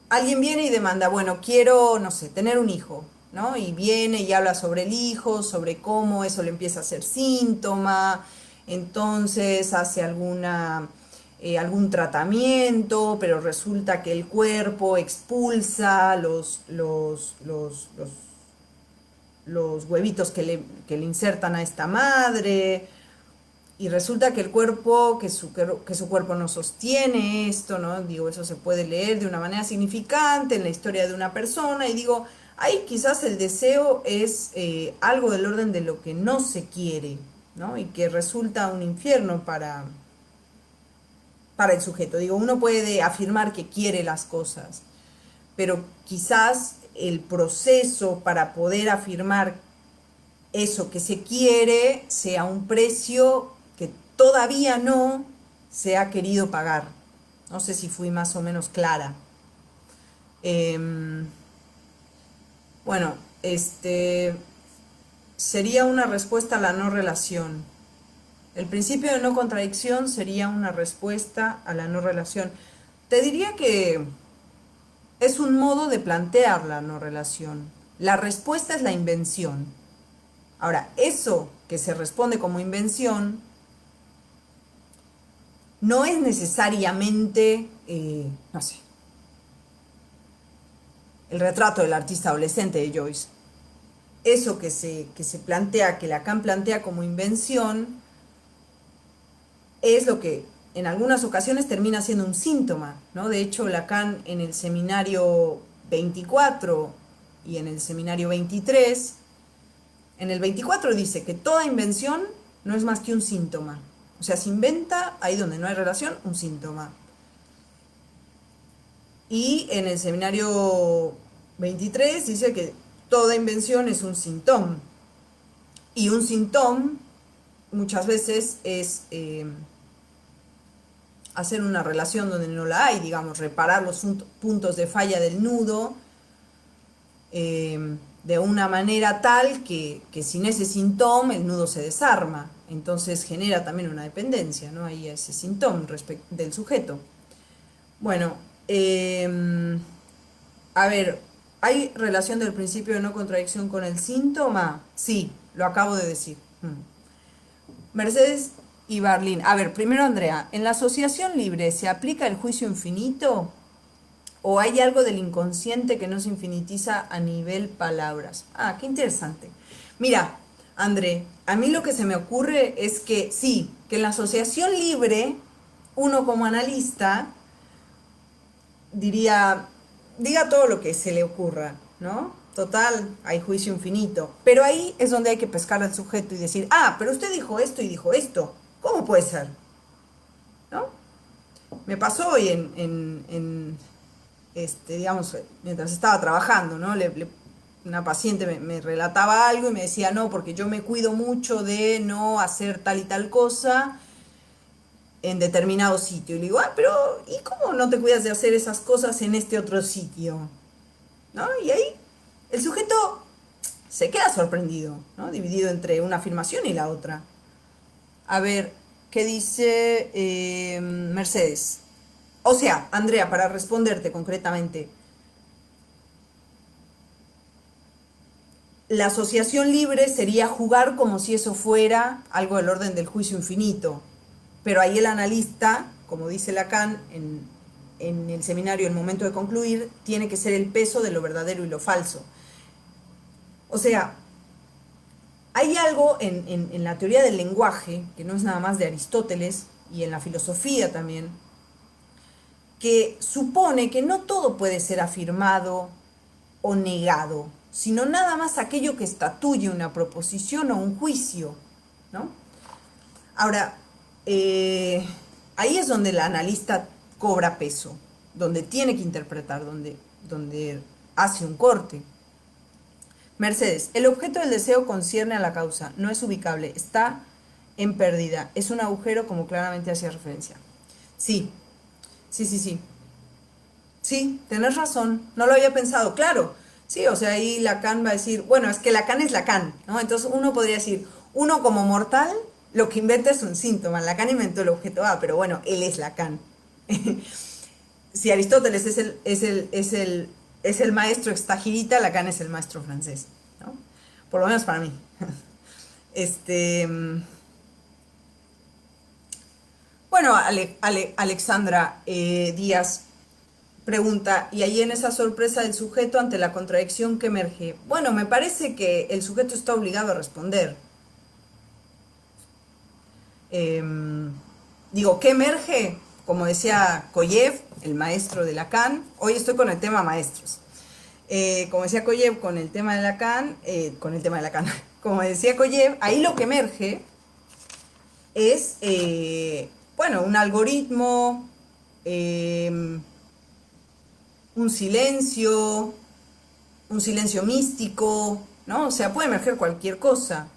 Alguien viene y demanda, bueno, quiero, no sé, tener un hijo, ¿no? Y viene y habla sobre el hijo, sobre cómo eso le empieza a hacer síntoma, entonces hace algún tratamiento, pero resulta que el cuerpo expulsa los huevitos que le insertan a esta madre, y resulta que el cuerpo, que su cuerpo no sostiene esto, ¿no? Digo, eso se puede leer de una manera significante en la historia de una persona, y digo, ahí quizás el deseo es algo del orden de lo que no se quiere, ¿no? Y que resulta un infierno para el sujeto. Digo, uno puede afirmar que quiere las cosas, pero quizás el proceso para poder afirmar eso que se quiere sea un precio que todavía no se ha querido pagar. No sé si fui más o menos clara. Em, bueno, sería una respuesta a la no relación. El principio de no contradicción sería una respuesta a la no relación. Te diría que es un modo de plantear la no relación. La respuesta es la invención. Ahora, eso que se responde como invención no es necesariamente, no sé, el retrato del artista adolescente de Joyce. Eso que se plantea, que Lacan plantea como invención, es lo que en algunas ocasiones termina siendo un síntoma, ¿no? De hecho, Lacan en el seminario 24 y en el seminario 23, en el 24 dice que toda invención no es más que un síntoma. O sea, se inventa ahí donde no hay relación, un síntoma. Y en el seminario 23 dice que toda invención es un síntoma. Y un síntoma muchas veces es hacer una relación donde no la hay, digamos, reparar los puntos de falla del nudo de una manera tal que sin ese síntoma el nudo se desarma. Entonces genera también una dependencia, ¿no? Ahí ese síntoma del sujeto. Bueno, a ver, ¿hay relación del principio de no contradicción con el síntoma? Sí, lo acabo de decir. Mercedes y Barlín. A ver, primero Andrea, ¿en la asociación libre se aplica el juicio infinito? ¿O hay algo del inconsciente que no se infinitiza a nivel palabras? Ah, qué interesante. Mira, André, a mí lo que se me ocurre es que sí, que en la asociación libre, uno como analista diga todo lo que se le ocurra, ¿no? Total, hay juicio infinito. Pero ahí es donde hay que pescar al sujeto y decir, ah, pero usted dijo esto y dijo esto. ¿Cómo puede ser? ¿No? Me pasó hoy digamos, mientras estaba trabajando, ¿no? Una paciente me relataba algo y me decía, no, porque yo me cuido mucho de no hacer tal y tal cosa en determinado sitio. Y le digo, ah, pero ¿y cómo no te cuidas de hacer esas cosas en este otro sitio? ¿No? Y ahí el sujeto se queda sorprendido, ¿no? Dividido entre una afirmación y la otra. A ver, ¿qué dice Mercedes? O sea, Andrea, para responderte concretamente, la asociación libre sería jugar como si eso fuera algo del orden del juicio infinito. Pero ahí el analista, como dice Lacan en el seminario El momento de concluir, tiene que ser el peso de lo verdadero y lo falso. O sea, hay algo en la teoría del lenguaje, que no es nada más de Aristóteles, y en la filosofía también, que supone que no todo puede ser afirmado o negado, sino nada más aquello que estatuye una proposición o un juicio, ¿no? Ahora, ahí es donde el analista cobra peso, donde tiene que interpretar, donde hace un corte. Mercedes, el objeto del deseo concierne a la causa, no es ubicable, está en pérdida, es un agujero como claramente hacía referencia. Sí, sí. Sí, tenés razón, no lo había pensado, claro. Sí, o sea, ahí Lacan va a decir, bueno, es que Lacan es Lacan, ¿no? Entonces uno podría decir, uno como mortal lo que inventa es un síntoma. Lacan inventó el objeto A, pero bueno, él es Lacan. Si Aristóteles es el maestro extagirita, Lacan es el maestro francés, ¿no? Por lo menos para mí. Este, bueno, Alexandra Díaz pregunta, y ahí en esa sorpresa del sujeto ante la contradicción que emerge. Bueno, me parece que el sujeto está obligado a responder. Digo, ¿qué emerge? Como decía Koyev, el maestro de Lacan, hoy estoy con el tema maestros. Como decía Koyev con el tema de Lacan, como decía Koyev, ahí lo que emerge es, bueno, un algoritmo, eh, un silencio místico, ¿no? O sea, puede emerger cualquier cosa.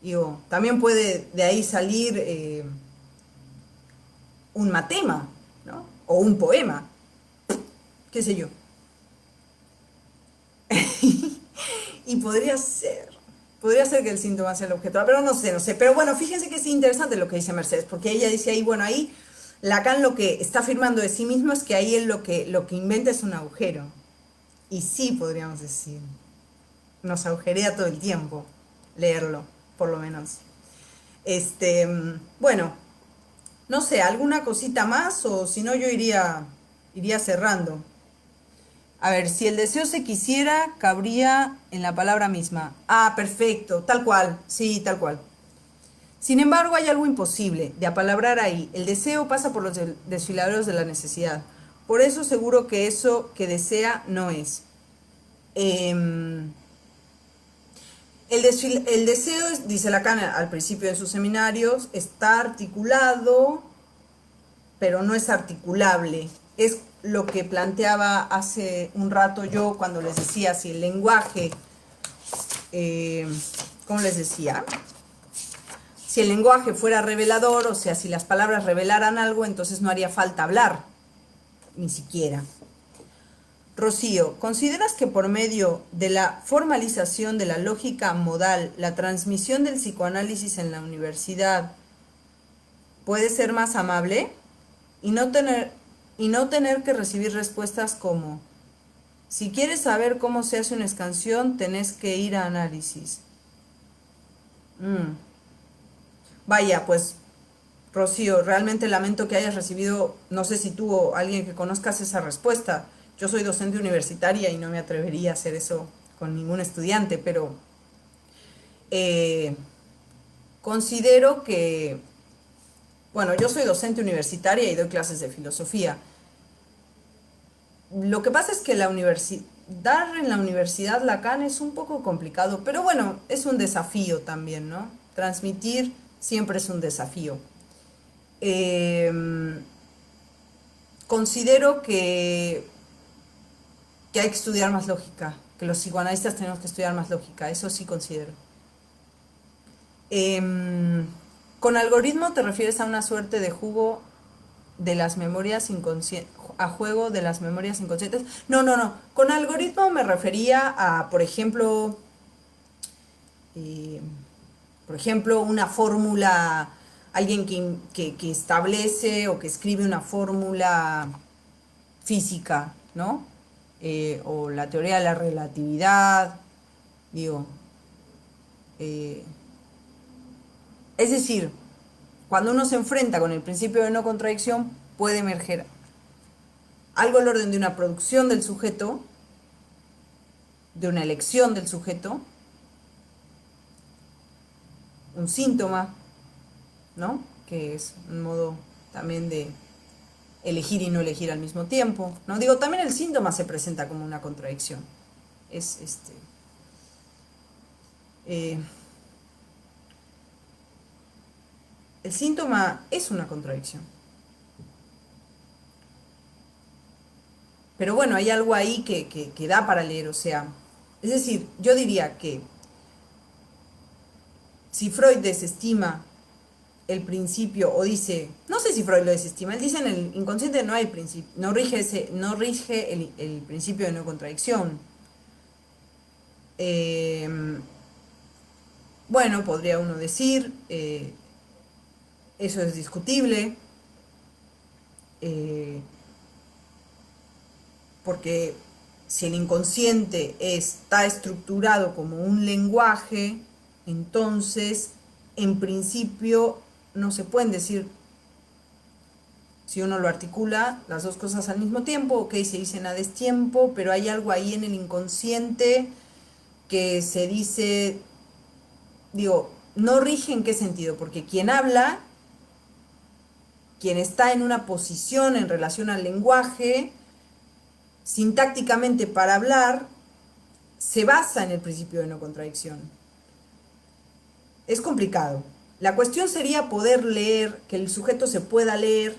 Digo, también puede de ahí salir un matema, ¿no? O un poema, qué sé yo. Y podría ser que el síntoma sea el objeto, pero no sé, no sé. Pero bueno, fíjense que es interesante lo que dice Mercedes, porque ella dice ahí, bueno, ahí Lacan lo que está afirmando de sí mismo es que ahí él lo que inventa es un agujero. Y sí, podríamos decir, nos agujerea todo el tiempo leerlo, por lo menos. Bueno, no sé, alguna cosita más o si no yo iría cerrando. A ver, si el deseo se quisiera, cabría en la palabra misma. Ah, perfecto, tal cual, sí, tal cual. Sin embargo, hay algo imposible de apalabrar ahí. El deseo pasa por los desfiladeros de la necesidad. Por eso seguro que eso que desea no es. Em, el deseo, dice Lacan al principio de sus seminarios, está articulado, pero no es articulable. Es lo que planteaba hace un rato yo cuando les decía si el lenguaje, eh, ¿cómo les decía? Si el lenguaje fuera revelador, o sea, si las palabras revelaran algo, entonces no haría falta hablar, ni siquiera. Rocío, ¿consideras que por medio de la formalización de la lógica modal, la transmisión del psicoanálisis en la universidad puede ser más amable y no tener que recibir respuestas como, si quieres saber cómo se hace una escansión, tenés que ir a análisis? Vaya, pues, Rocío, realmente lamento que hayas recibido, no sé si tú o alguien que conozcas esa respuesta. Yo soy docente universitaria y no me atrevería a hacer eso con ningún estudiante, pero eh, considero que, bueno, yo soy docente universitaria y doy clases de filosofía. Lo que pasa es que dar en la universidad Lacan es un poco complicado, pero bueno, es un desafío también, ¿no? Transmitir siempre es un desafío. Eh, Considero que hay que estudiar más lógica, que los psicoanalistas tenemos que estudiar más lógica, eso sí considero. Con algoritmo te refieres a una suerte de jugo de las memorias inconscientes, a juego de las memorias inconscientes. No, no, no. Con algoritmo me refería a, eh, una fórmula, alguien que establece o que escribe una fórmula física, ¿no? O la teoría de la relatividad, digo. eh, es decir, cuando uno se enfrenta con el principio de no contradicción, puede emerger algo al orden de una producción del sujeto, de una elección del sujeto, un síntoma, ¿no? Que es un modo también de elegir y no elegir al mismo tiempo, ¿no? Digo, también el síntoma se presenta como una contradicción. Es eh, el síntoma es una contradicción. Pero bueno, hay algo ahí que da para leer, o sea, es decir, yo diría que si Freud desestima el principio o dice, no sé si Freud lo desestima, él dice en el inconsciente no hay principio, no rige el principio de no contradicción. Eh, bueno, podría uno decir, eso es discutible, eh, porque si el inconsciente está estructurado como un lenguaje, entonces, en principio, no se pueden decir, si uno lo articula, las dos cosas al mismo tiempo, ok, se dicen a destiempo, pero hay algo ahí en el inconsciente que se dice, digo, no rige en qué sentido, porque quien habla, quien está en una posición en relación al lenguaje, sintácticamente para hablar, se basa en el principio de no contradicción. Es complicado. La cuestión sería poder leer, que el sujeto se pueda leer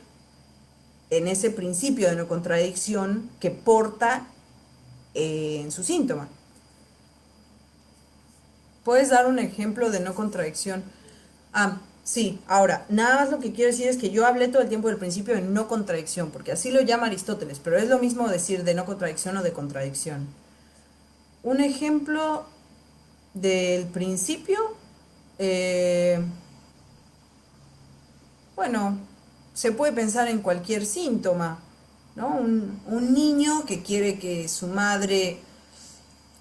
en ese principio de no contradicción que porta en su síntoma. ¿Puedes dar un ejemplo de no contradicción? Ah, sí, ahora, nada más lo que quiero decir es que yo hablé todo el tiempo del principio de no contradicción, porque así lo llama Aristóteles, pero es lo mismo decir de no contradicción o de contradicción. Un ejemplo del principio, eh, bueno, se puede pensar en cualquier síntoma, ¿no? Un niño que quiere que su madre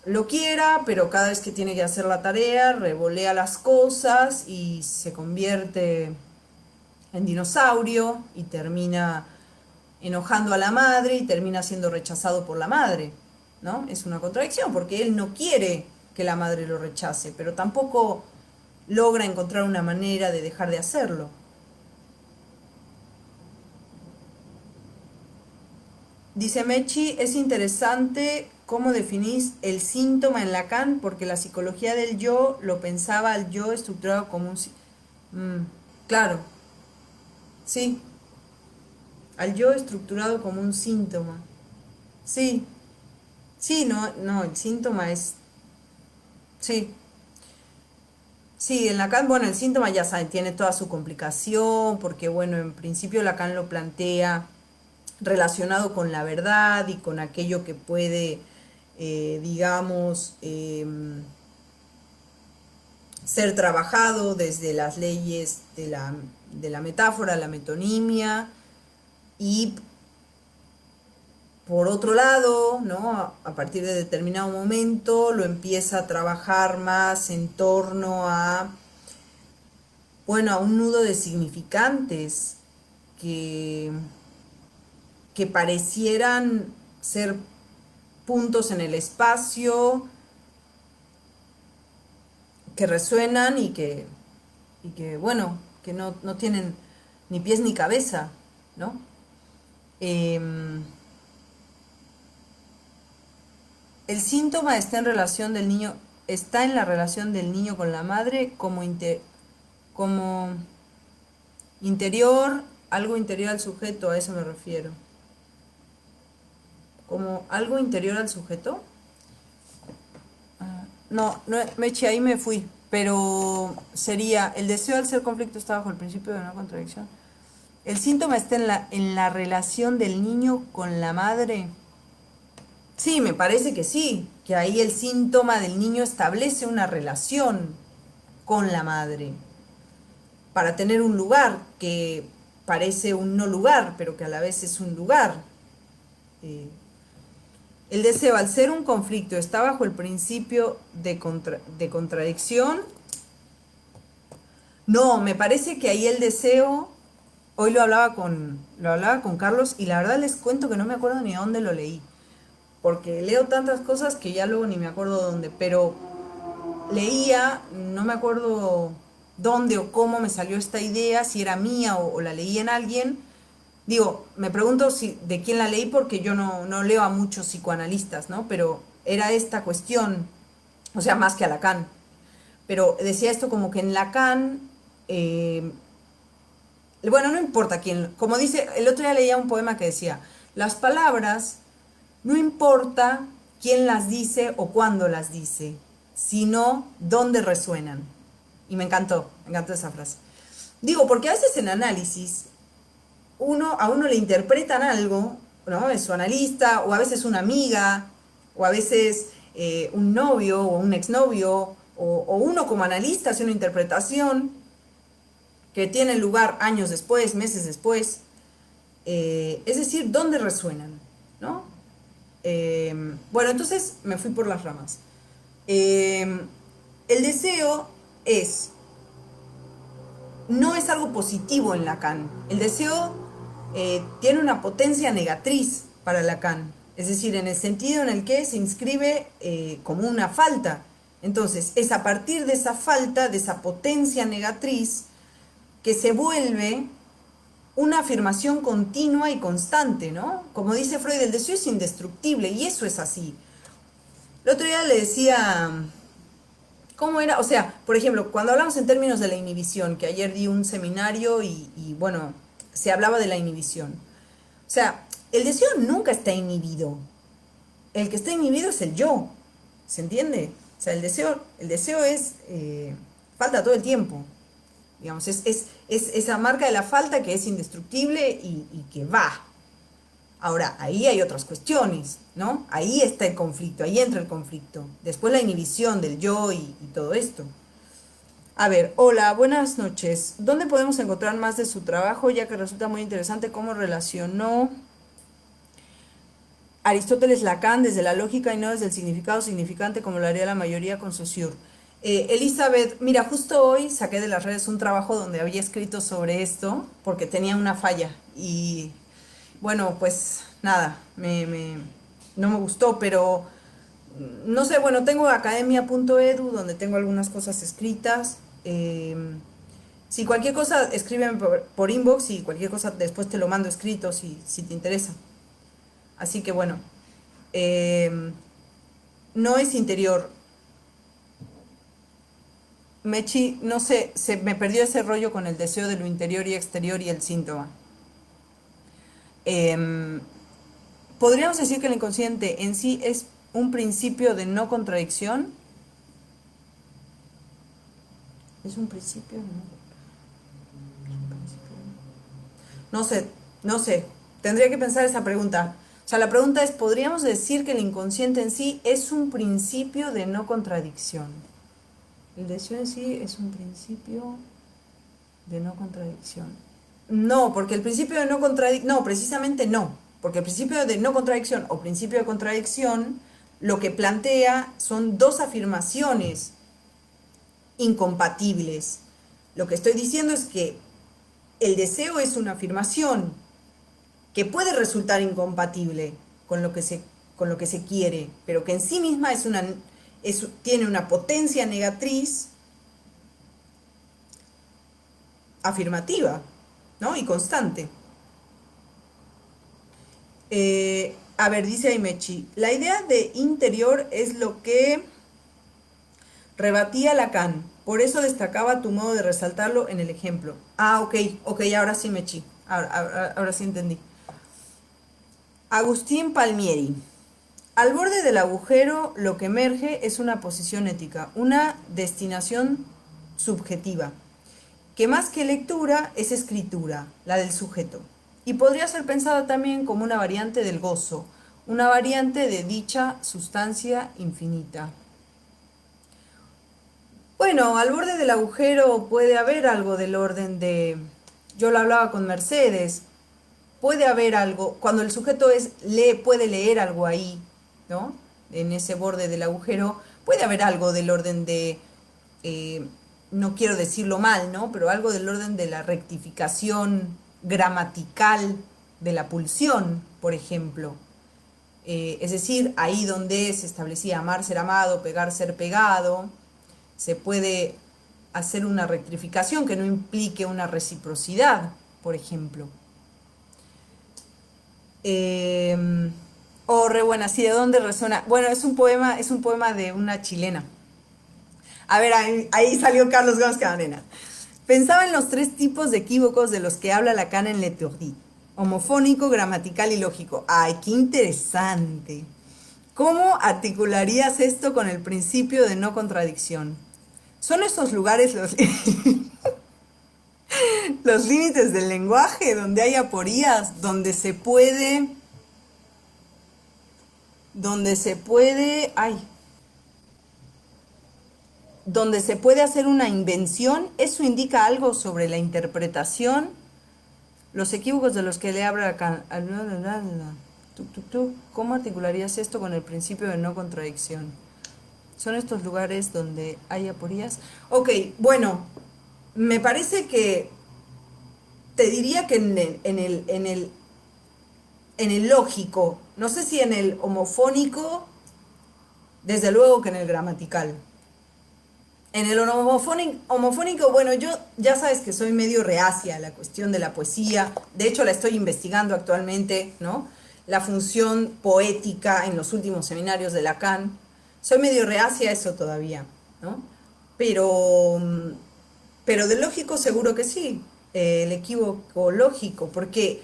lo quiera, pero cada vez que tiene que hacer la tarea, revolea las cosas y se convierte en dinosaurio y termina enojando a la madre y termina siendo rechazado por la madre, ¿no? Es una contradicción porque él no quiere que la madre lo rechace, pero tampoco logra encontrar una manera de dejar de hacerlo. Dice Mechi, es interesante cómo definís el síntoma en Lacan, porque la psicología del yo lo pensaba al yo estructurado como un... claro, sí, al yo estructurado como un síntoma. Sí, sí, no, no, el síntoma es... Sí, sí, en Lacan, bueno, el síntoma ya saben, tiene toda su complicación, porque bueno, en principio Lacan lo plantea relacionado con la verdad y con aquello que puede, digamos, ser trabajado desde las leyes de la metáfora, la metonimia, y por otro lado, ¿no? A partir de determinado momento lo empieza a trabajar más en torno a, bueno, a un nudo de significantes que, que parecieran ser puntos en el espacio que resuenan bueno, que no tienen ni pies ni cabeza, ¿no? El síntoma está en relación del niño, está en la relación del niño con la madre como interior, algo interior al sujeto, a eso me refiero. Como algo interior al sujeto. No, no, Mechi, ahí me fui. Pero sería, el deseo al ser conflicto está bajo el principio de no contradicción. El síntoma está en la relación del niño con la madre. Sí, me parece que sí, que ahí el síntoma del niño establece una relación con la madre para tener un lugar que parece un no lugar, pero que a la vez es un lugar. El deseo, al ser un conflicto, está bajo el principio de contradicción. No, me parece que ahí el deseo, hoy lo hablaba con Carlos y la verdad les cuento que no me acuerdo ni dónde lo leí, porque leo tantas cosas que ya luego ni me acuerdo dónde, pero leía, no me acuerdo dónde o cómo me salió esta idea, si era mía o la leí en alguien. Digo, me pregunto si, de quién la leí porque yo no leo a muchos psicoanalistas, ¿no? Pero era esta cuestión, o sea, más que a Lacan. Pero decía esto como que en Lacan, bueno, no importa quién, como dice, el otro día leía un poema que decía, las palabras no importa quién las dice o cuándo las dice, sino dónde resuenan. Y me encantó esa frase. Digo, porque a veces en análisis a uno le interpretan algo, ¿no? Es su analista, o a veces una amiga, o a veces un novio o un exnovio, o uno como analista hace una interpretación que tiene lugar años después, meses después. Es decir, ¿dónde resuenan? ¿No? Bueno, entonces me fui por las ramas. El deseo no es algo positivo en Lacan. El deseo tiene una potencia negatriz para Lacan. Es decir, en el sentido en el que se inscribe como una falta Entonces, es a partir de esa falta, de esa potencia negatriz, que se vuelve una afirmación continua y constante, ¿no? Como dice Freud, el deseo es indestructible, y eso es así. El otro día le decía, ¿cómo era? O sea, por ejemplo, cuando hablamos en términos de la inhibición, que ayer di un seminario bueno, se hablaba de la inhibición. O sea, el deseo nunca está inhibido. El que está inhibido es el yo. ¿Se entiende? O sea, el deseo es, falta todo el tiempo. Digamos, es esa marca de la falta que es indestructible y que va. Ahora, ahí hay otras cuestiones, ¿no? Ahí está el conflicto, ahí entra el conflicto. Después la inhibición del yo y todo esto. A ver, hola, buenas noches. ¿Dónde podemos encontrar más de su trabajo, ya que resulta muy interesante cómo relacionó Aristóteles Lacan desde la lógica y no desde el significado significante como lo haría la mayoría con Saussure? Elizabeth, mira, justo hoy saqué de las redes un trabajo donde había escrito sobre esto porque tenía una falla y bueno, pues nada, no me gustó, pero no sé, bueno, tengo academia.edu donde tengo algunas cosas escritas. Si cualquier cosa, escríbeme por inbox y cualquier cosa después te lo mando escrito si te interesa. Así que bueno, no es interior. Mechi, no sé, se me perdió ese rollo con el deseo de lo interior y exterior y el síntoma. Em, Podríamos decir que el inconsciente en sí es un principio de no contradicción. Es un principio, no sé, no sé. Tendría que pensar esa pregunta. O sea, la pregunta es, ¿podríamos decir que el inconsciente en sí es un principio de no contradicción? El deseo en sí es un principio de no contradicción. No, porque el principio de no contradicción, no, precisamente no, porque el principio de no contradicción o principio de contradicción lo que plantea son dos afirmaciones incompatibles. Lo que estoy diciendo es que el deseo es una afirmación que puede resultar incompatible con con lo que se quiere, pero que en sí misma tiene una potencia negatriz afirmativa, ¿no? Y constante. A ver, dice Aimechi, la idea de interior es lo que rebatía Lacan, por eso destacaba tu modo de resaltarlo en el ejemplo. Ah, ok, ahora sí, Mechi, ahora sí entendí. Agustín Palmieri. Al borde del agujero lo que emerge es una posición ética, una destinación subjetiva, que más que lectura es escritura, la del sujeto. Y podría ser pensada también como una variante del gozo, una variante de dicha sustancia infinita. Bueno, al borde del agujero puede haber algo del orden de, yo lo hablaba con Mercedes, puede haber algo, cuando el sujeto puede leer algo ahí, ¿no? En ese borde del agujero, puede haber algo del orden de, no quiero decirlo mal, ¿no? Pero algo del orden de la rectificación gramatical de la pulsión, por ejemplo. Es decir, ahí donde se establecía amar, ser amado, pegar, ser pegado, se puede hacer una rectificación que no implique una reciprocidad, por ejemplo. Re buena, sí, ¿de dónde resuena? Bueno, es un poema de una chilena. A ver, ahí salió Carlos Gómez Cabanena. Pensaba en los tres tipos de equívocos de los que habla Lacan en L'Étourdi. Homofónico, gramatical y lógico. ¡Ay, qué interesante! ¿Cómo articularías esto con el principio de no contradicción? ¿Son esos lugares los límites del lenguaje donde hay aporías, donde se puede, donde se puede hacer una invención? ¿Eso indica algo sobre la interpretación? Los equívocos de los que le habla acá. ¿Cómo articularías esto con el principio de no contradicción? ¿Son estos lugares donde hay aporías? Ok, bueno, me parece que te diría que en el lógico, no sé si en el homofónico, desde luego que en el gramatical. En el homofónico, bueno, yo ya sabes que soy medio reacia a la cuestión de la poesía. De hecho, la estoy investigando actualmente, ¿no? La función poética en los últimos seminarios de Lacan. Soy medio reacia a eso todavía, ¿no? Pero, pero de lógico seguro que sí. El equívoco lógico, porque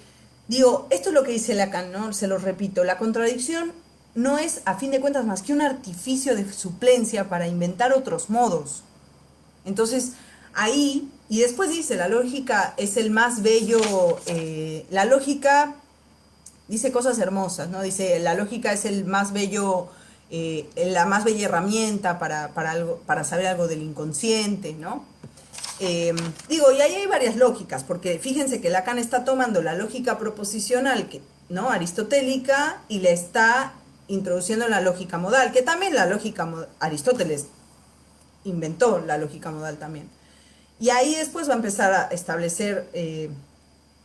digo, esto es lo que dice Lacan, ¿no? Se lo repito, la contradicción no es, a fin de cuentas, más que un artificio de suplencia para inventar otros modos. Entonces, ahí, y después dice, la lógica es el más bello, la lógica dice cosas hermosas, ¿no? Dice, la lógica es el más bello, la más bella herramienta para saber algo del inconsciente, ¿no? Digo, y ahí hay varias lógicas, porque fíjense que Lacan está tomando la lógica proposicional, ¿no? Aristotélica, y le está introduciendo la lógica modal, que también la lógica, Aristóteles inventó la lógica modal también. Y ahí después va a empezar a establecer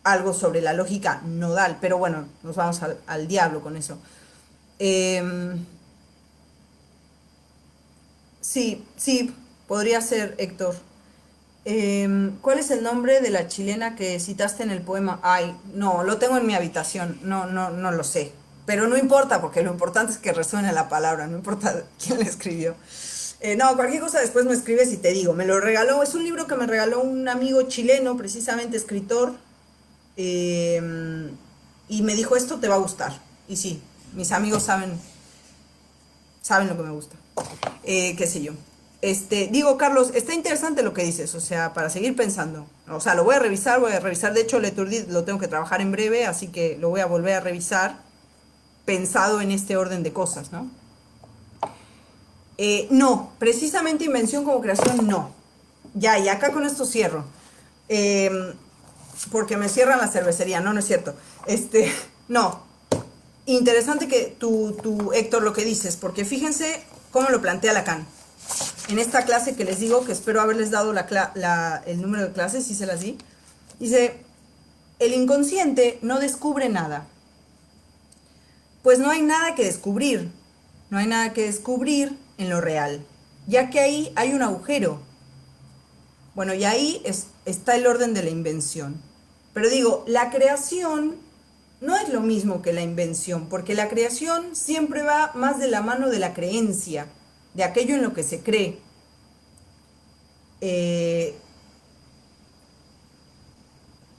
algo sobre la lógica nodal, pero bueno, nos vamos al diablo con eso. Sí, podría ser, Héctor. ¿Cuál es el nombre de la chilena que citaste en el poema? Ay, no, lo tengo en mi habitación, no lo sé. Pero no importa, porque lo importante es que resuene la palabra, no importa quién la escribió. No, cualquier cosa después me escribes y te digo. Me lo regaló, es un libro que me regaló un amigo chileno, precisamente escritor, eh, y me dijo, esto te va a gustar. Y sí, mis amigos saben lo que me gusta. Qué sé yo. Digo, Carlos, está interesante lo que dices, o sea, para seguir pensando. O sea, lo voy a revisar. De hecho, Leturdit lo tengo que trabajar en breve, así que lo voy a volver a revisar, pensado en este orden de cosas, ¿no? No, precisamente invención como creación, no. Ya, y acá con esto cierro. Eh, Porque me cierran la cervecería, no es cierto. No. Interesante que tú, Héctor, lo que dices, porque fíjense cómo lo plantea Lacan. En esta clase que les digo, que espero haberles dado el número de clases, si se las di, dice, el inconsciente no descubre nada. Pues no hay nada que descubrir. No hay nada que descubrir en lo real, ya que ahí hay un agujero. Bueno, y ahí está el orden de la invención. Pero digo, la creación no es lo mismo que la invención, porque la creación siempre va más de la mano de la creencia, de aquello en lo que se cree.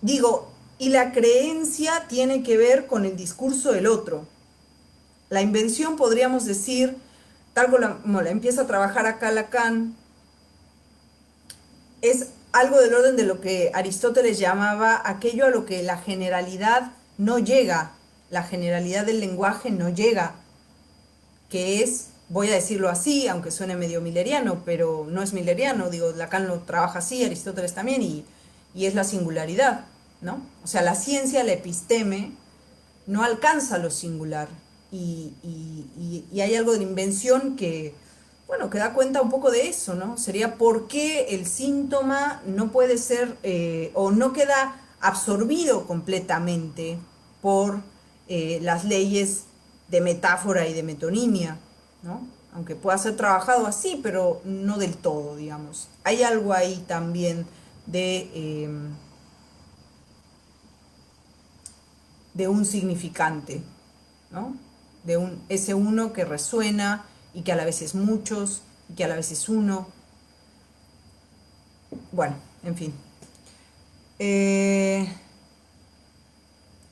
Digo, y la creencia tiene que ver con el discurso del otro. La invención, podríamos decir, tal como la empieza a trabajar acá Lacan, es algo del orden de lo que Aristóteles llamaba aquello a lo que la generalidad no llega, la generalidad del lenguaje no llega, que es, voy a decirlo así, aunque suene medio milleriano, pero no es milleriano, digo, Lacan lo trabaja así, Aristóteles también, y es la singularidad, ¿no? O sea, la ciencia, la episteme, no alcanza lo singular, y hay algo de la invención que, bueno, que da cuenta un poco de eso, ¿no? Sería por qué el síntoma no puede ser o no queda absorbido completamente por las leyes de metáfora y de metonimia, ¿no? Aunque pueda ser trabajado así, pero no del todo, digamos. Hay algo ahí también de un significante, ¿no? Ese uno que resuena y que a la vez es muchos y que a la vez es uno. Bueno, en fin. En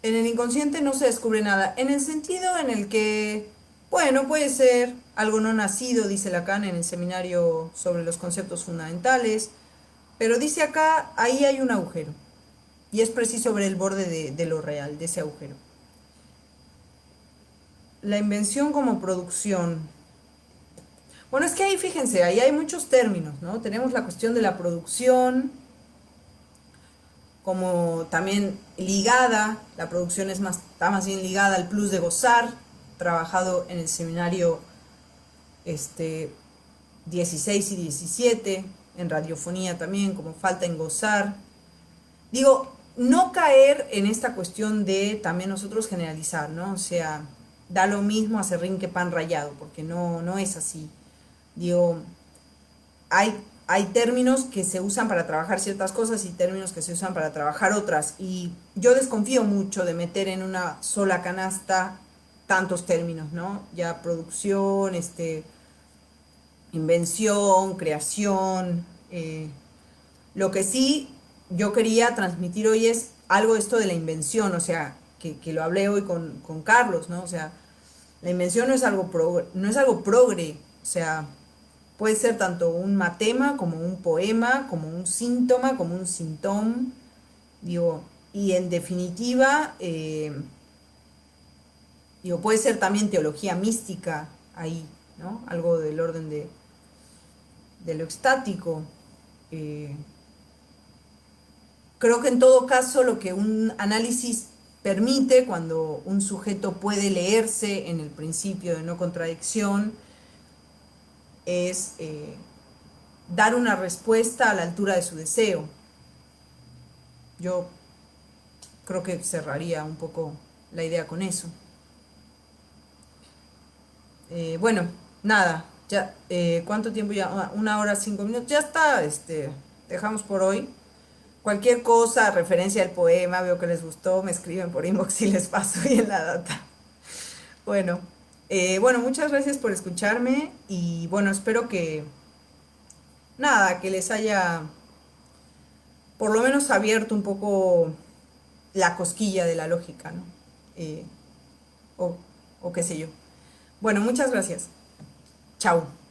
el inconsciente no se descubre nada, en el sentido en el que, bueno, puede ser algo no nacido, dice Lacan en el seminario sobre los conceptos fundamentales, pero dice acá, ahí hay un agujero, y es preciso sobre el borde de lo real, de ese agujero. La invención como producción. Bueno, es que ahí fíjense, ahí hay muchos términos, ¿no? Tenemos la cuestión de la producción, como también ligada, la producción está más bien ligada al plus de gozar, trabajado en el seminario 16 y 17, en radiofonía también, como falta en gozar. Digo, no caer en esta cuestión de también nosotros generalizar, ¿no? O sea, da lo mismo aserrín que pan rallado, porque no es así. Digo, hay hay términos que se usan para trabajar ciertas cosas y términos que se usan para trabajar otras. Y yo desconfío mucho de meter en una sola canasta tantos términos, ¿no? Ya producción, invención, creación. Lo que sí yo quería transmitir hoy es algo de esto de la invención, o sea, que lo hablé hoy con Carlos, ¿no? O sea, la invención no es algo progre, o sea, puede ser tanto un matema como un poema, como un síntoma, como un sintón, digo, y en definitiva, digo, puede ser también teología mística ahí, ¿no? Algo del orden de lo extático. eh, Creo que en todo caso lo que un análisis permite cuando un sujeto puede leerse en el principio de no contradicción es dar una respuesta a la altura de su deseo. Yo creo que cerraría un poco la idea con eso. Bueno, nada, ya, ¿cuánto tiempo ya? 1 hora 5 minutos, ya está, dejamos por hoy. Cualquier cosa, referencia al poema, veo que les gustó, me escriben por inbox y les paso bien la data. Bueno, bueno, muchas gracias por escucharme y bueno, espero que, nada, que les haya por lo menos abierto un poco la cosquilla de la lógica, ¿no? Eh, o, o qué sé yo. Bueno, muchas gracias. Chao.